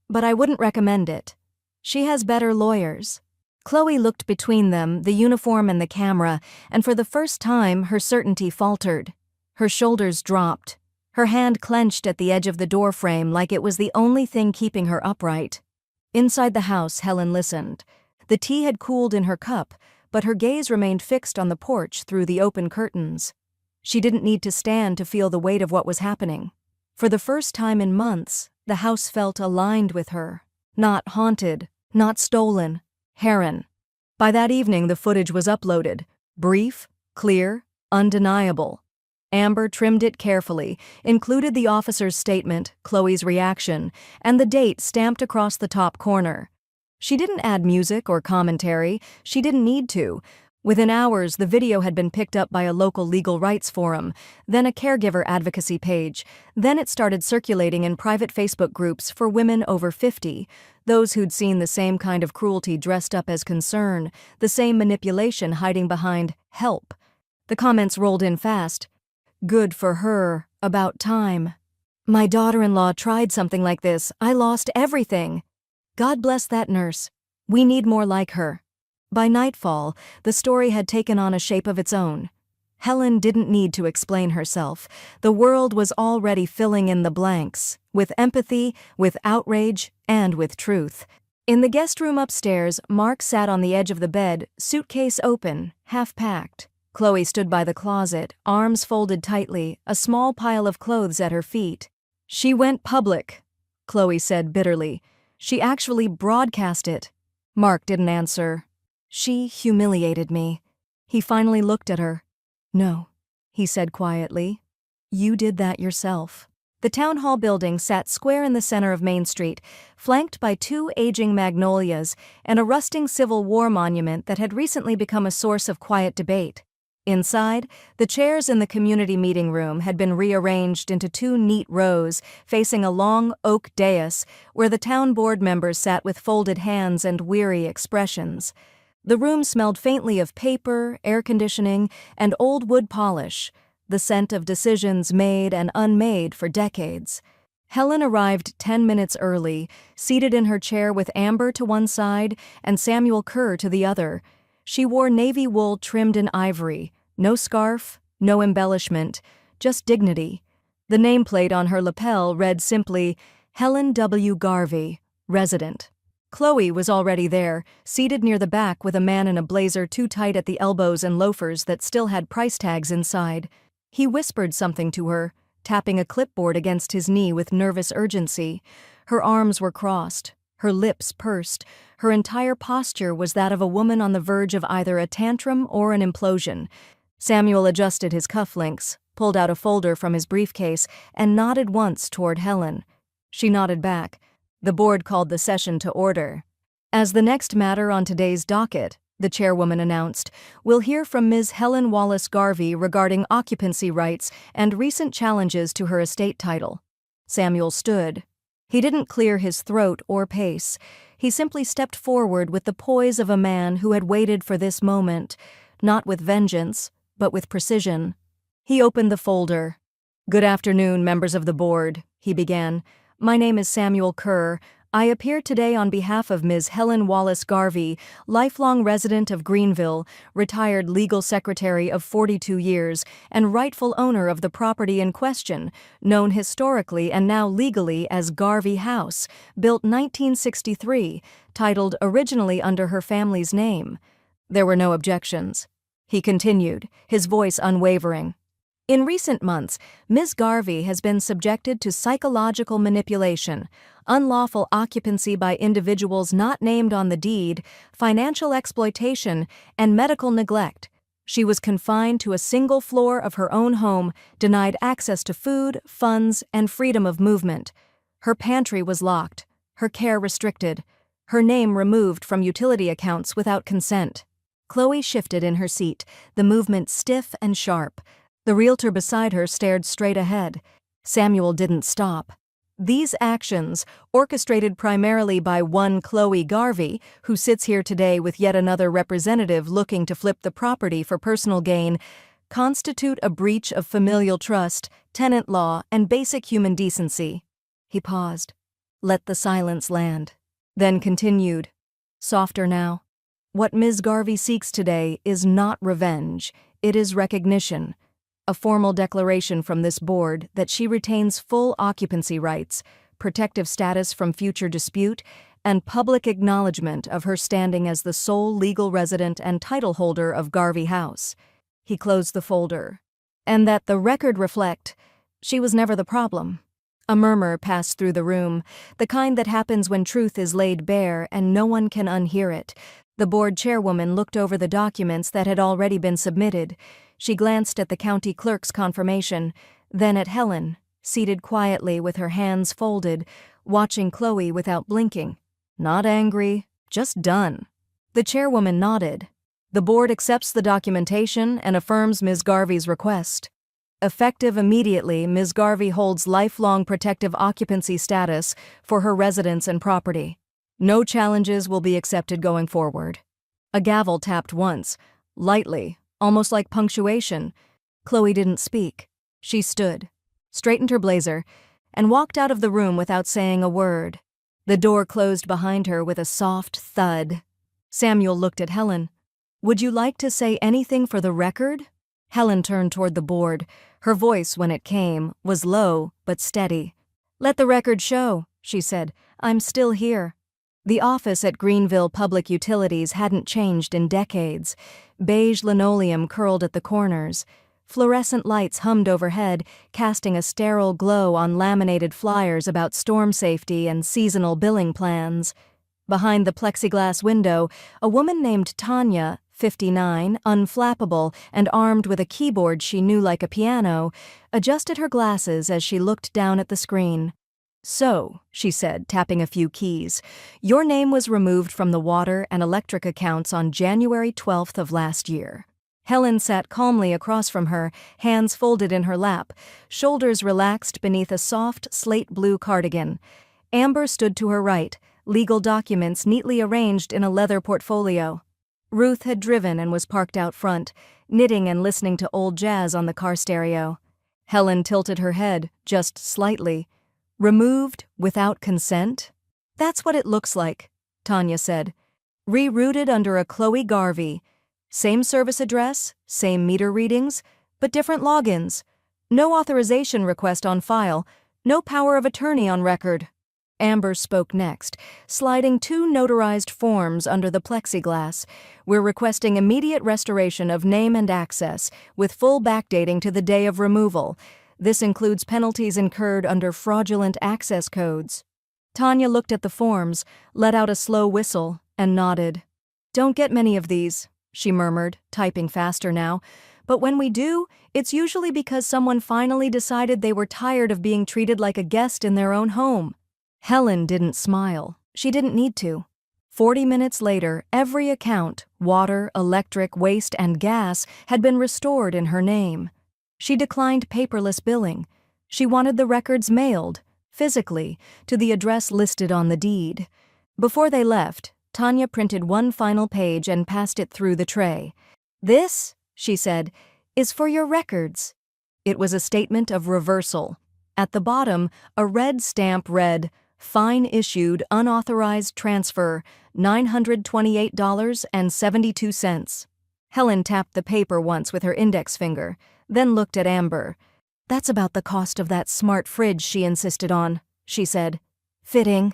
"but I wouldn't recommend it. She has better lawyers." Chloe looked between them, the uniform and the camera, and for the first time her certainty faltered. Her shoulders dropped. Her hand clenched at the edge of the doorframe like it was the only thing keeping her upright. Inside the house, Helen listened. The tea had cooled in her cup, but her gaze remained fixed on the porch through the open curtains. She didn't need to stand to feel the weight of what was happening. For the first time in months, the house felt aligned with her. Not haunted, not stolen. Heron. By that evening, the footage was uploaded. Brief, clear, undeniable. Amber trimmed it carefully, included the officer's statement, Chloe's reaction, and the date stamped across the top corner. She didn't add music or commentary. She didn't need to. Within hours, the video had been picked up by a local legal rights forum, then a caregiver advocacy page. Then it started circulating in private Facebook groups for women over 50, those who'd seen the same kind of cruelty dressed up as concern, the same manipulation hiding behind help. The comments rolled in fast. "Good for her. About time. My daughter-in-law tried something like this. I lost everything. God bless that nurse. We need more like her." By nightfall, the story had taken on a shape of its own. Helen didn't need to explain herself. The world was already filling in the blanks, with empathy, with outrage, and with truth. In the guest room upstairs, Mark sat on the edge of the bed, suitcase open, half-packed. Chloe stood by the closet, arms folded tightly, a small pile of clothes at her feet. She went public, Chloe said bitterly. She actually broadcast it. Mark didn't answer. She humiliated me. He finally looked at her. No, he said quietly. You did that yourself. The town hall building sat square in the center of Main Street, flanked by two aging magnolias and a rusting Civil War monument that had recently become a source of quiet debate. Inside, the chairs in the community meeting room had been rearranged into two neat rows facing a long oak dais where the town board members sat with folded hands and weary expressions. The room smelled faintly of paper, air conditioning, and old wood polish, the scent of decisions made and unmade for decades. Helen arrived 10 minutes early, seated in her chair with Amber to one side and Samuel Kerr to the other. She wore navy wool trimmed in ivory, no scarf, no embellishment, just dignity. The nameplate on her lapel read simply, Helen W. Garvey, resident. Chloe was already there, seated near the back with a man in a blazer too tight at the elbows and loafers that still had price tags inside. He whispered something to her, tapping a clipboard against his knee with nervous urgency. Her arms were crossed, her lips pursed. Her entire posture was that of a woman on the verge of either a tantrum or an implosion. Samuel adjusted his cufflinks, pulled out a folder from his briefcase, and nodded once toward Helen. She nodded back. The board called the session to order. As the next matter on today's docket, the chairwoman announced, we'll hear from Ms. Helen Wallace Garvey regarding occupancy rights and recent challenges to her estate title. Samuel stood. He didn't clear his throat or pace. He simply stepped forward with the poise of a man who had waited for this moment, not with vengeance, but with precision. He opened the folder. Good afternoon, members of the board, he began. My name is Samuel Kerr. I appear today on behalf of Ms. Helen Wallace Garvey, lifelong resident of Greenville, retired legal secretary of 42 years, and rightful owner of the property in question, known historically and now legally as Garvey House, built 1963, titled originally under her family's name. There were no objections. He continued, his voice unwavering. In recent months, Ms. Garvey has been subjected to psychological manipulation, unlawful occupancy by individuals not named on the deed, financial exploitation, and medical neglect. She was confined to a single floor of her own home, denied access to food, funds, and freedom of movement. Her pantry was locked, her care restricted, her name removed from utility accounts without consent. Chloe shifted in her seat, the movement stiff and sharp. The realtor beside her stared straight ahead. Samuel didn't stop. These actions, orchestrated primarily by one Chloe Garvey, who sits here today with yet another representative looking to flip the property for personal gain, constitute a breach of familial trust, tenant law, and basic human decency. He paused. Let the silence land. Then continued. Softer now. What Ms. Garvey seeks today is not revenge, it is recognition. A formal declaration from this board that she retains full occupancy rights, protective status from future dispute, and public acknowledgement of her standing as the sole legal resident and title holder of Garvey House. He closed the folder. And that the record reflect, she was never the problem. A murmur passed through the room, the kind that happens when truth is laid bare and no one can unhear it. The board chairwoman looked over the documents that had already been submitted. She glanced at the county clerk's confirmation, then at Helen, seated quietly with her hands folded, watching Chloe without blinking. Not angry, just done. The chairwoman nodded. The board accepts the documentation and affirms Ms. Garvey's request. Effective immediately, Ms. Garvey holds lifelong protective occupancy status for her residence and property. No challenges will be accepted going forward. A gavel tapped once, lightly, almost like punctuation. Chloe didn't speak. She stood, straightened her blazer, and walked out of the room without saying a word. The door closed behind her with a soft thud. Samuel looked at Helen. Would you like to say anything for the record? Helen turned toward the board. Her voice, when it came, was low but steady. Let the record show, she said. I'm still here. The office at Greenville Public Utilities hadn't changed in decades. Beige linoleum curled at the corners. Fluorescent lights hummed overhead, casting a sterile glow on laminated flyers about storm safety and seasonal billing plans. Behind the plexiglass window, a woman named Tanya, 59, unflappable, and armed with a keyboard she knew like a piano, adjusted her glasses as she looked down at the screen. "So," she said, tapping a few keys, "your name was removed from the water and electric accounts on January 12th of last year." Helen sat calmly across from her, hands folded in her lap, shoulders relaxed beneath a soft, slate-blue cardigan. Amber stood to her right, legal documents neatly arranged in a leather portfolio. Ruth had driven and was parked out front, knitting and listening to old jazz on the car stereo. Helen tilted her head, just slightly. "Removed without consent?" "That's what it looks like," Tanya said. "Rerouted under a Chloe Garvey. Same service address, same meter readings, but different logins. No authorization request on file, no power of attorney on record." Amber spoke next, sliding 2 notarized forms under the plexiglass. "We're requesting immediate restoration of name and access, with full backdating to the day of removal. This includes penalties incurred under fraudulent access codes." Tanya looked at the forms, let out a slow whistle, and nodded. "Don't get many of these," she murmured, typing faster now. "But when we do, it's usually because someone finally decided they were tired of being treated like a guest in their own home." Helen didn't smile. She didn't need to. 40 minutes later, every account, water, electric, waste, and gas, had been restored in her name. She declined paperless billing. She wanted the records mailed, physically, to the address listed on the deed. Before they left, Tanya printed one final page and passed it through the tray. "This," she said, "is for your records." It was a statement of reversal. At the bottom, a red stamp read, "Fine issued, unauthorized transfer, $928.72. Helen tapped the paper once with her index finger, then looked at Amber. "That's about the cost of that smart fridge she insisted on," she said. "Fitting."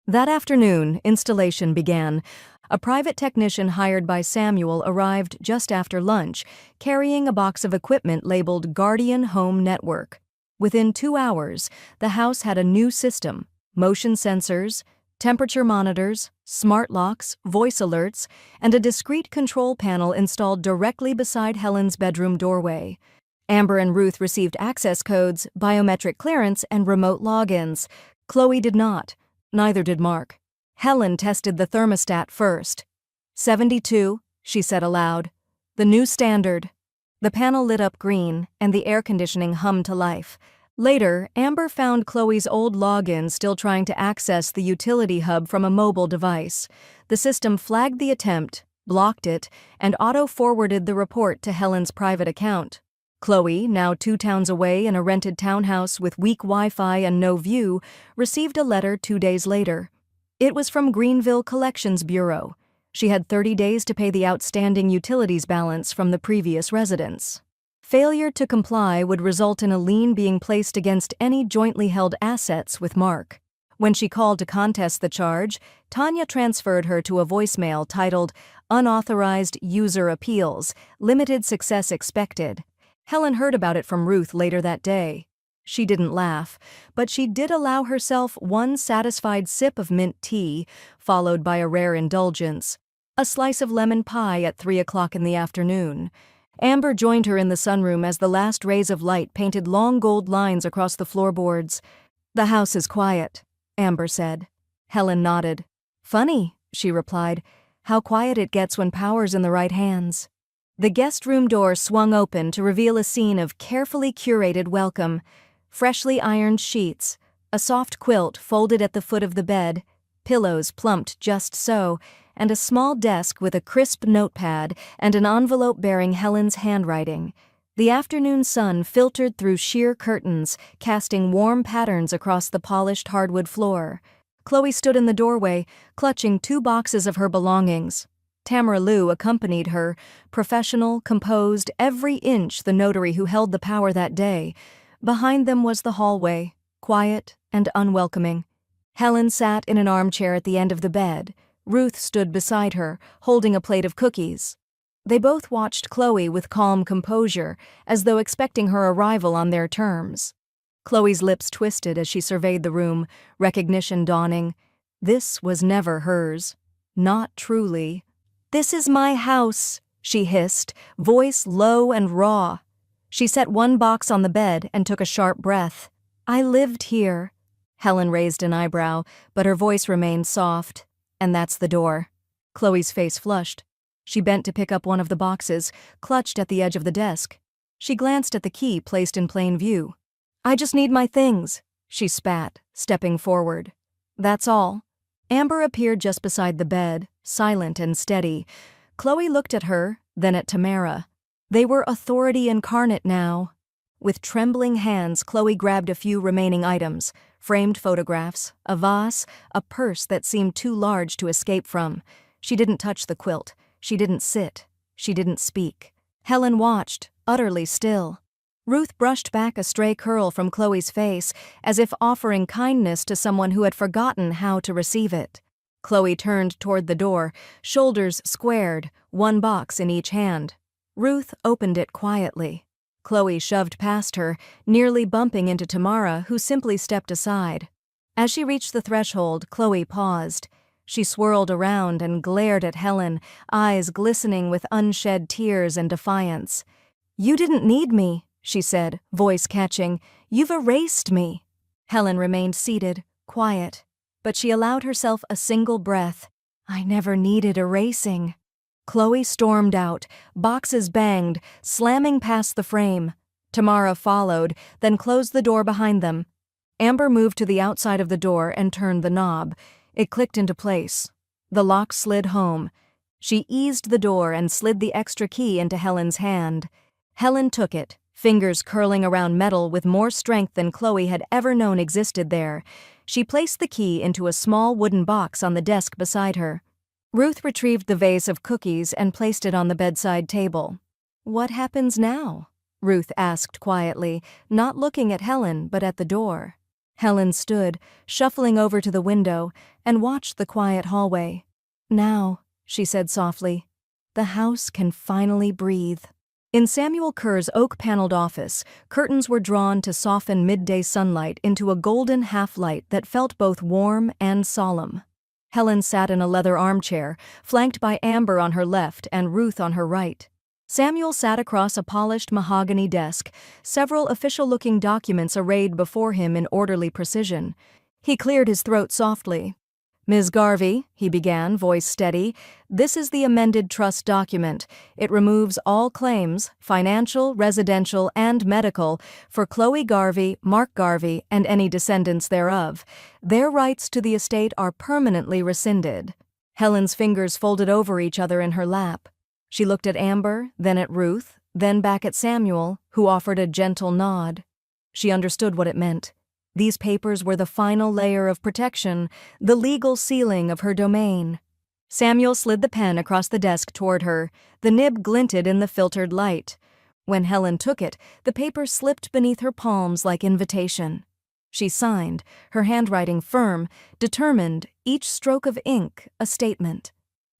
That afternoon, installation began. A private technician hired by Samuel arrived just after lunch, carrying a box of equipment labeled Guardian Home Network. Within 2 hours, the house had a new system: motion sensors, temperature monitors, smart locks, voice alerts, and a discrete control panel installed directly beside Helen's bedroom doorway. Amber and Ruth received access codes, biometric clearance, and remote logins. Chloe did not. Neither did Mark. Helen tested the thermostat first. 72, she said aloud. "The new standard." The panel lit up green, and the air conditioning hummed to life. Later, Amber found Chloe's old login still trying to access the utility hub from a mobile device. The system flagged the attempt, blocked it, and auto-forwarded the report to Helen's private account. Chloe, now 2 towns away in a rented townhouse with weak Wi-Fi and no view, received a letter 2 days later. It was from Greenville Collections Bureau. She had 30 days to pay the outstanding utilities balance from the previous residence. Failure to comply would result in a lien being placed against any jointly held assets with Mark. When she called to contest the charge, Tanya transferred her to a voicemail titled "Unauthorized User Appeals, Limited Success Expected." Helen heard about it from Ruth later that day. She didn't laugh, but she did allow herself one satisfied sip of mint tea, followed by a rare indulgence: a slice of lemon pie at 3 o'clock in the afternoon. Amber joined her in the sunroom as the last rays of light painted long gold lines across the floorboards. "The house is quiet," Amber said. Helen nodded. "Funny," she replied, "how quiet it gets when power's in the right hands." The guest room door swung open to reveal a scene of carefully curated welcome. Freshly ironed sheets, a soft quilt folded at the foot of the bed, pillows plumped just so, and a small desk with a crisp notepad and an envelope bearing Helen's handwriting. The afternoon sun filtered through sheer curtains, casting warm patterns across the polished hardwood floor. Chloe stood in the doorway, clutching 2 boxes of her belongings. Tamara Lou accompanied her, professional, composed, every inch the notary who held the power that day. Behind them was the hallway, quiet and unwelcoming. Helen sat in an armchair at the end of the bed. Ruth stood beside her, holding a plate of cookies. They both watched Chloe with calm composure, as though expecting her arrival on their terms. Chloe's lips twisted as she surveyed the room, recognition dawning. This was never hers. Not truly. "This is my house," she hissed, voice low and raw. She set one box on the bed and took a sharp breath. "I lived here." Helen raised an eyebrow, but her voice remained soft. "And that's the door." Chloe's face flushed. She bent to pick up one of the boxes, clutched at the edge of the desk. She glanced at the key placed in plain view. "I just need my things," she spat, stepping forward. "That's all." Amber appeared just beside the bed, silent and steady. Chloe looked at her, then at Tamara. They were authority incarnate now. With trembling hands, Chloe grabbed a few remaining items: framed photographs, a vase, a purse that seemed too large to escape from. She didn't touch the quilt. She didn't sit. She didn't speak. Helen watched, utterly still. Ruth brushed back a stray curl from Chloe's face, as if offering kindness to someone who had forgotten how to receive it. Chloe turned toward the door, shoulders squared, one box in each hand. Ruth opened it quietly. Chloe shoved past her, nearly bumping into Tamara, who simply stepped aside. As she reached the threshold, Chloe paused. She swirled around and glared at Helen, eyes glistening with unshed tears and defiance. "You didn't need me," she said, voice catching. "You've erased me." Helen remained seated, quiet, but she allowed herself a single breath. "I never needed erasing." Chloe stormed out, boxes banged, slamming past the frame. Tamara followed, then closed the door behind them. Amber moved to the outside of the door and turned the knob. It clicked into place. The lock slid home. She eased the door and slid the extra key into Helen's hand. Helen took it, fingers curling around metal with more strength than Chloe had ever known existed there. She placed the key into a small wooden box on the desk beside her. Ruth retrieved the vase of cookies and placed it on the bedside table. "What happens now?" Ruth asked quietly, not looking at Helen but at the door. Helen stood, shuffling over to the window, and watched the quiet hallway. "Now," she said softly, "the house can finally breathe." In Samuel Kerr's oak-paneled office, curtains were drawn to soften midday sunlight into a golden half-light that felt both warm and solemn. Helen sat in a leather armchair, flanked by Amber on her left and Ruth on her right. Samuel sat across a polished mahogany desk, several official-looking documents arrayed before him in orderly precision. He cleared his throat softly. "Ms. Garvey," he began, voice steady, "this is the amended trust document. It removes all claims, financial, residential, and medical, for Chloe Garvey, Mark Garvey, and any descendants thereof. Their rights to the estate are permanently rescinded." Helen's fingers folded over each other in her lap. She looked at Amber, then at Ruth, then back at Samuel, who offered a gentle nod. She understood what it meant. These papers were the final layer of protection, the legal sealing of her domain. Samuel slid the pen across the desk toward her. The nib glinted in the filtered light. When Helen took it, the paper slipped beneath her palms like invitation. She signed, her handwriting firm, determined, each stroke of ink a statement.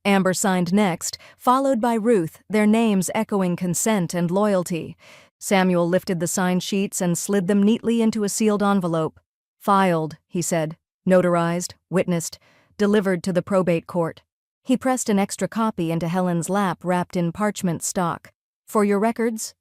Amber signed next, followed by Ruth, their names echoing consent and loyalty. Samuel lifted the signed sheets and slid them neatly into a sealed envelope. "Filed," he said, "notarized, witnessed, delivered to the probate court." He pressed an extra copy into Helen's lap wrapped in parchment stock. "For your records?"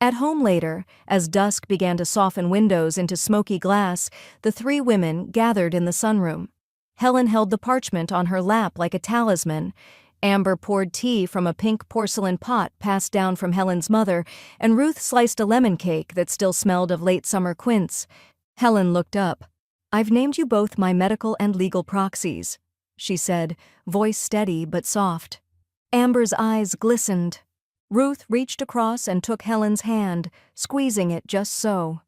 At home later, as dusk began to soften windows into smoky glass, the three women gathered in the sunroom. Helen held the parchment on her lap like a talisman. Amber poured tea from a pink porcelain pot passed down from Helen's mother, and Ruth sliced a lemon cake that still smelled of late summer quince. Helen looked up. "I've named you both my medical and legal proxies," she said, voice steady but soft. Amber's eyes glistened. Ruth reached across and took Helen's hand, squeezing it just so.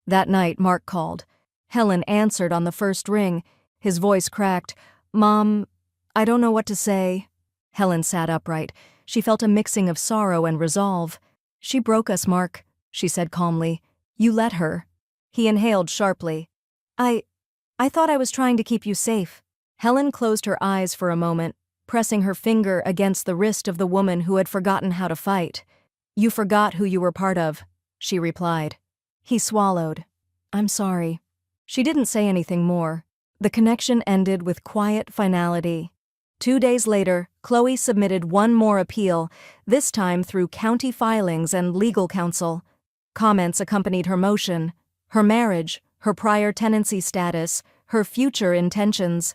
That night, Mark called. Helen answered on the first ring. His voice cracked. "Mom, I don't know what to say." Helen sat upright. She felt a mixing of sorrow and resolve. "She broke us, Mark," she said calmly. "You let her." He inhaled sharply. I thought I was trying to keep you safe." Helen closed her eyes for a moment. pressing her finger against the wrist of the woman who had forgotten how to fight. "You forgot who you were part of," she replied. He swallowed. "I'm sorry." She didn't say anything more. The connection ended with quiet finality. 2 days later, Chloe submitted one more appeal, this time through county filings and legal counsel. Comments accompanied her motion: her marriage, her prior tenancy status, her future intentions.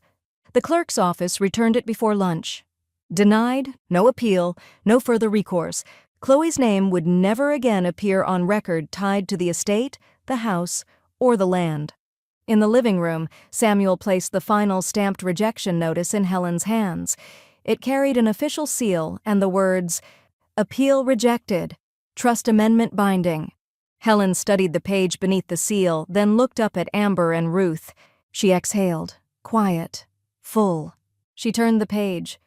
The clerk's office returned it before lunch. Denied, no appeal, no further recourse. Chloe's name would never again appear on record tied to the estate, the house, or the land. In the living room, Samuel placed the final stamped rejection notice in Helen's hands. It carried an official seal and the words, "Appeal rejected. Trust amendment binding." Helen studied the page beneath the seal, then looked up at Amber and Ruth. She exhaled, quiet, full. She turned the page.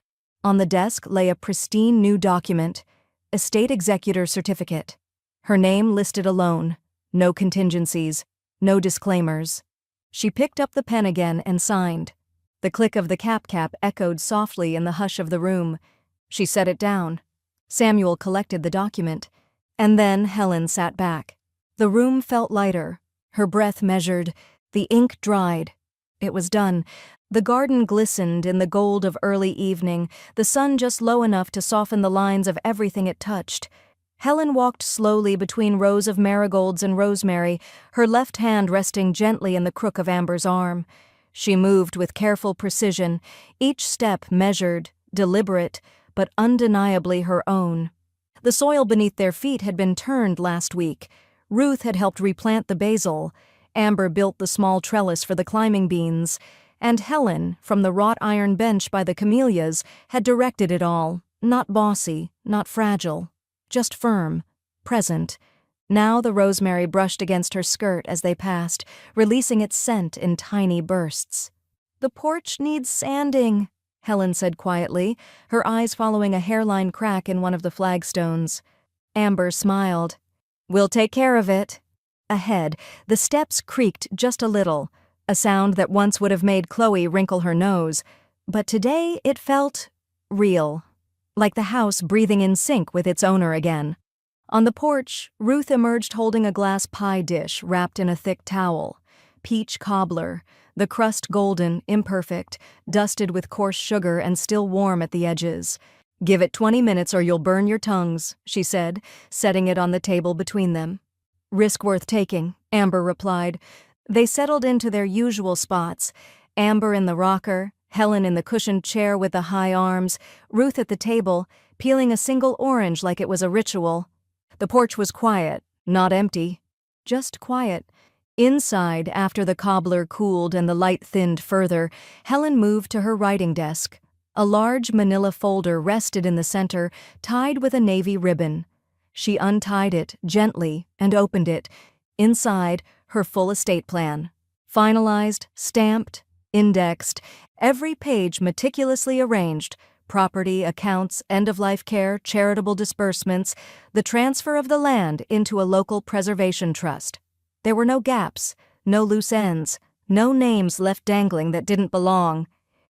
On the desk lay a pristine new document, Estate Executor Certificate. Her name listed alone, no contingencies, no disclaimers. She picked up the pen again and signed. The click of the cap echoed softly in the hush of the room. She set it down. Samuel collected the document. And then Helen sat back. The room felt lighter. Her breath measured. The ink dried. It was done. The garden glistened in the gold of early evening, the sun just low enough to soften the lines of everything it touched. Helen walked slowly between rows of marigolds and rosemary, her left hand resting gently in the crook of Amber's arm. She moved with careful precision, each step measured, deliberate, but undeniably her own. The soil beneath their feet had been turned last week. Ruth had helped replant the basil. Amber built the small trellis for the climbing beans. And Helen, from the wrought iron bench by the camellias, had directed it all, not bossy, not fragile. Just firm, present. Now the rosemary brushed against her skirt as they passed, releasing its scent in tiny bursts. "The porch needs sanding," Helen said quietly, her eyes following a hairline crack in one of the flagstones. Amber smiled. "We'll take care of it." Ahead, the steps creaked just a little, a sound that once would have made Chloe wrinkle her nose, but today it felt real. Like the house breathing in sync with its owner again. On the porch, Ruth emerged holding a glass pie dish wrapped in a thick towel. Peach cobbler, the crust golden, imperfect, dusted with coarse sugar and still warm at the edges. "Give it 20 minutes or you'll burn your tongues," she said, setting it on the table between them. "Risk worth taking," Amber replied. They settled into their usual spots, Amber in the rocker, Helen in the cushioned chair with the high arms, Ruth at the table, peeling a single orange like it was a ritual. The porch was quiet, not empty. Just quiet. Inside, after the cobbler cooled and the light thinned further, Helen moved to her writing desk. A large manila folder rested in the center, tied with a navy ribbon. She untied it gently and opened it. Inside, her full estate plan. Finalized, stamped, indexed, every page meticulously arranged, property, accounts, end-of-life care, charitable disbursements, the transfer of the land into a local preservation trust. There were no gaps, no loose ends, no names left dangling that didn't belong.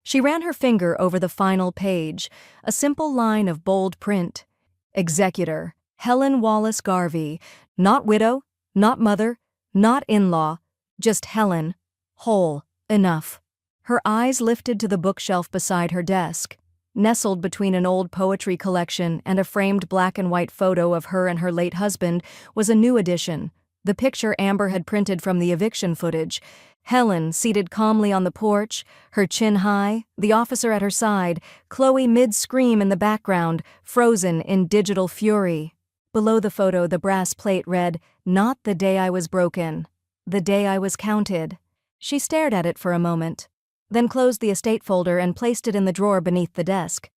She ran her finger over the final page, a simple line of bold print. Executor, Helen Wallace Garvey, not widow, not mother, not in-law, just Helen, whole, enough. Her eyes lifted to the bookshelf beside her desk. Nestled between an old poetry collection and a framed black and white photo of her and her late husband was a new addition, the picture Amber had printed from the eviction footage. Helen, seated calmly on the porch, her chin high, the officer at her side, Chloe mid-scream in the background, frozen in digital fury. Below the photo, the brass plate read, "Not the day I was broken. The day I was counted." She stared at it for a moment, then closed the estate folder and placed it in the drawer beneath the desk.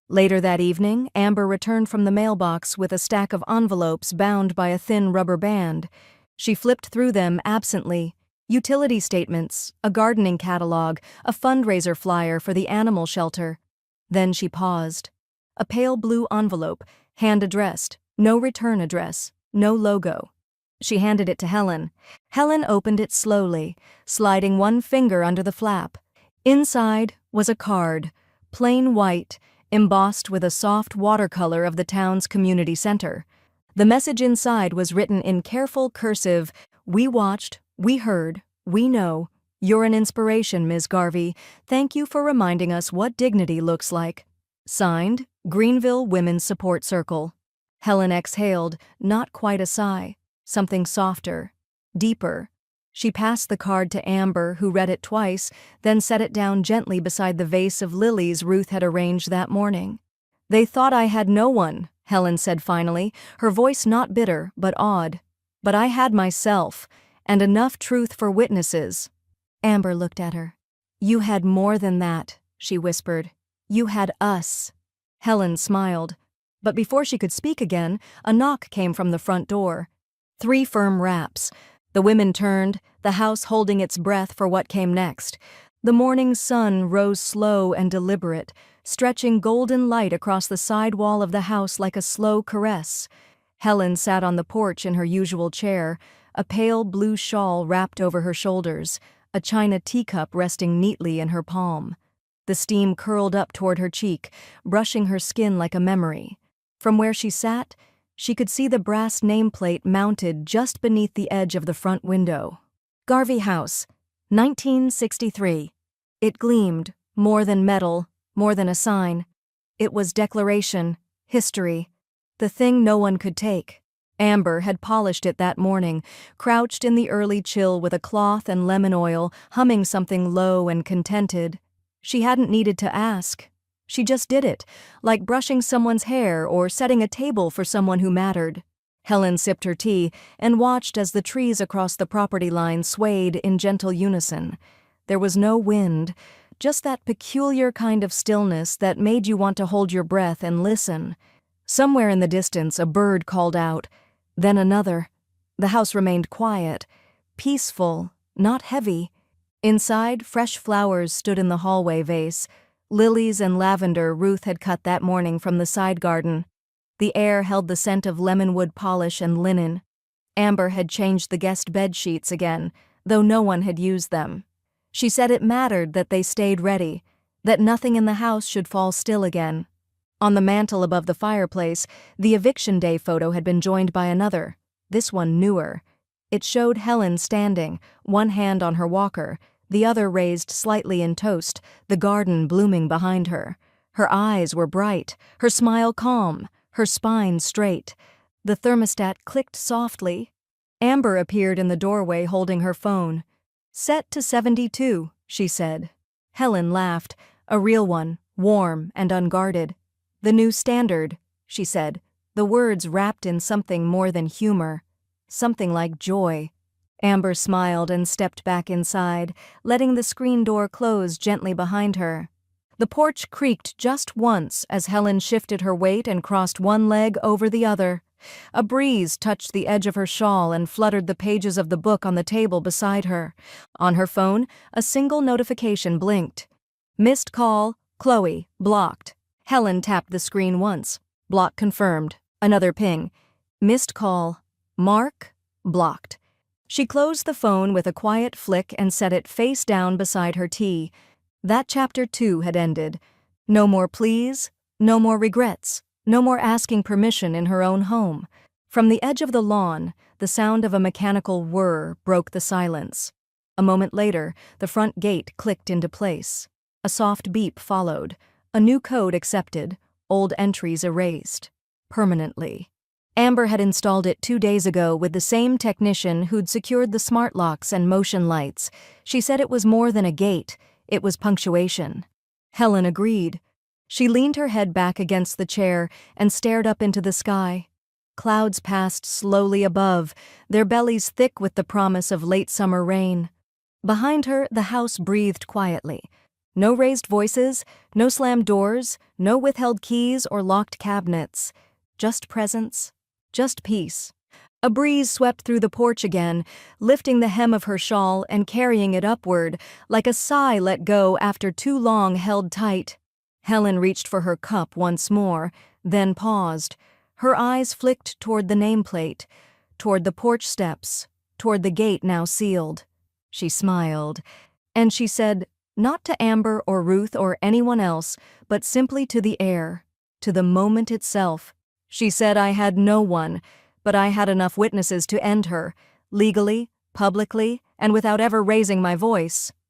Later that evening, Amber returned from the mailbox with a stack of envelopes bound by a thin rubber band. She flipped through them absently. Utility statements, a gardening catalog, a fundraiser flyer for the animal shelter. Then she paused. A pale blue envelope, hand-addressed, no return address, no logo. She handed it to Helen. Helen opened it slowly, sliding one finger under the flap. Inside was a card, plain white, embossed with a soft watercolor of the town's community center. The message inside was written in careful cursive: "We watched, we heard, we know. You're an inspiration, Ms. Garvey. Thank you for reminding us what dignity looks like." Signed, Greenville Women's Support Circle. Helen exhaled, not quite a sigh, something softer, deeper. She passed the card to Amber, who read it twice, then set it down gently beside the vase of lilies Ruth had arranged that morning. "They thought I had no one," Helen said finally, her voice not bitter but awed. "But I had myself, and enough truth for witnesses." Amber looked at her. "You had more than that," she whispered. "You had us." Helen smiled. But before she could speak again, a knock came from the front door. 3 firm raps. The women turned, the house holding its breath for what came next. The morning sun rose slow and deliberate, stretching golden light across the side wall of the house like a slow caress. Helen sat on the porch in her usual chair, a pale blue shawl wrapped over her shoulders, a china teacup resting neatly in her palm. The steam curled up toward her cheek, brushing her skin like a memory. From where she sat, she could see the brass nameplate mounted just beneath the edge of the front window. Garvey House, 1963. It gleamed, more than metal, more than a sign. It was declaration, history, the thing no one could take. Amber had polished it that morning, crouched in the early chill with a cloth and lemon oil, humming something low and contented. She hadn't needed to ask. She just did it, like brushing someone's hair or setting a table for someone who mattered. Helen sipped her tea and watched as the trees across the property line swayed in gentle unison. There was no wind, just that peculiar kind of stillness that made you want to hold your breath and listen. Somewhere in the distance, a bird called out, then another. The house remained quiet, peaceful, not heavy. Inside, fresh flowers stood in the hallway vase, lilies and lavender Ruth had cut that morning from the side garden. The air held the scent of lemonwood polish and linen. Amber had changed the guest bed sheets again, though no one had used them. She said it mattered that they stayed ready, that nothing in the house should fall still again. On the mantel above the fireplace, the eviction day photo had been joined by another, this one newer. It showed Helen standing, one hand on her walker, the other raised slightly in toast, the garden blooming behind her. Her eyes were bright, her smile calm, her spine straight. The thermostat clicked softly. Amber appeared in the doorway holding her phone. "Set to 72, she said. Helen laughed, a real one, warm and unguarded. "The new standard," she said, the words wrapped in something more than humor, something like joy. Amber smiled and stepped back inside, letting the screen door close gently behind her. The porch creaked just once as Helen shifted her weight and crossed one leg over the other. A breeze touched the edge of her shawl and fluttered the pages of the book on the table beside her. On her phone, a single notification blinked. "Missed call, Chloe, blocked." Helen tapped the screen once. Block confirmed. Another ping. "Missed call, Mark, blocked." She closed the phone with a quiet flick and set it face down beside her tea. That chapter too had ended. No more pleas, no more regrets, no more asking permission in her own home. From the edge of the lawn, the sound of a mechanical whir broke the silence. A moment later, the front gate clicked into place. A soft beep followed. A new code accepted, old entries erased. Permanently. Amber had installed it 2 days ago with the same technician who'd secured the smart locks and motion lights. She said it was more than a gate, it was punctuation. Helen agreed. She leaned her head back against the chair and stared up into the sky. Clouds passed slowly above, their bellies thick with the promise of late summer rain. Behind her, the house breathed quietly. No raised voices, no slammed doors, no withheld keys or locked cabinets. Just presence. Just peace. A breeze swept through the porch again, lifting the hem of her shawl and carrying it upward, like a sigh let go after too long held tight. Helen reached for her cup once more, then paused. Her eyes flicked toward the nameplate, toward the porch steps, toward the gate now sealed. She smiled, and she said, Not to Amber or Ruth or anyone else, but simply to the air, to the moment itself. She said I had no one, but I had enough witnesses to end her, legally, publicly, and without ever raising my voice.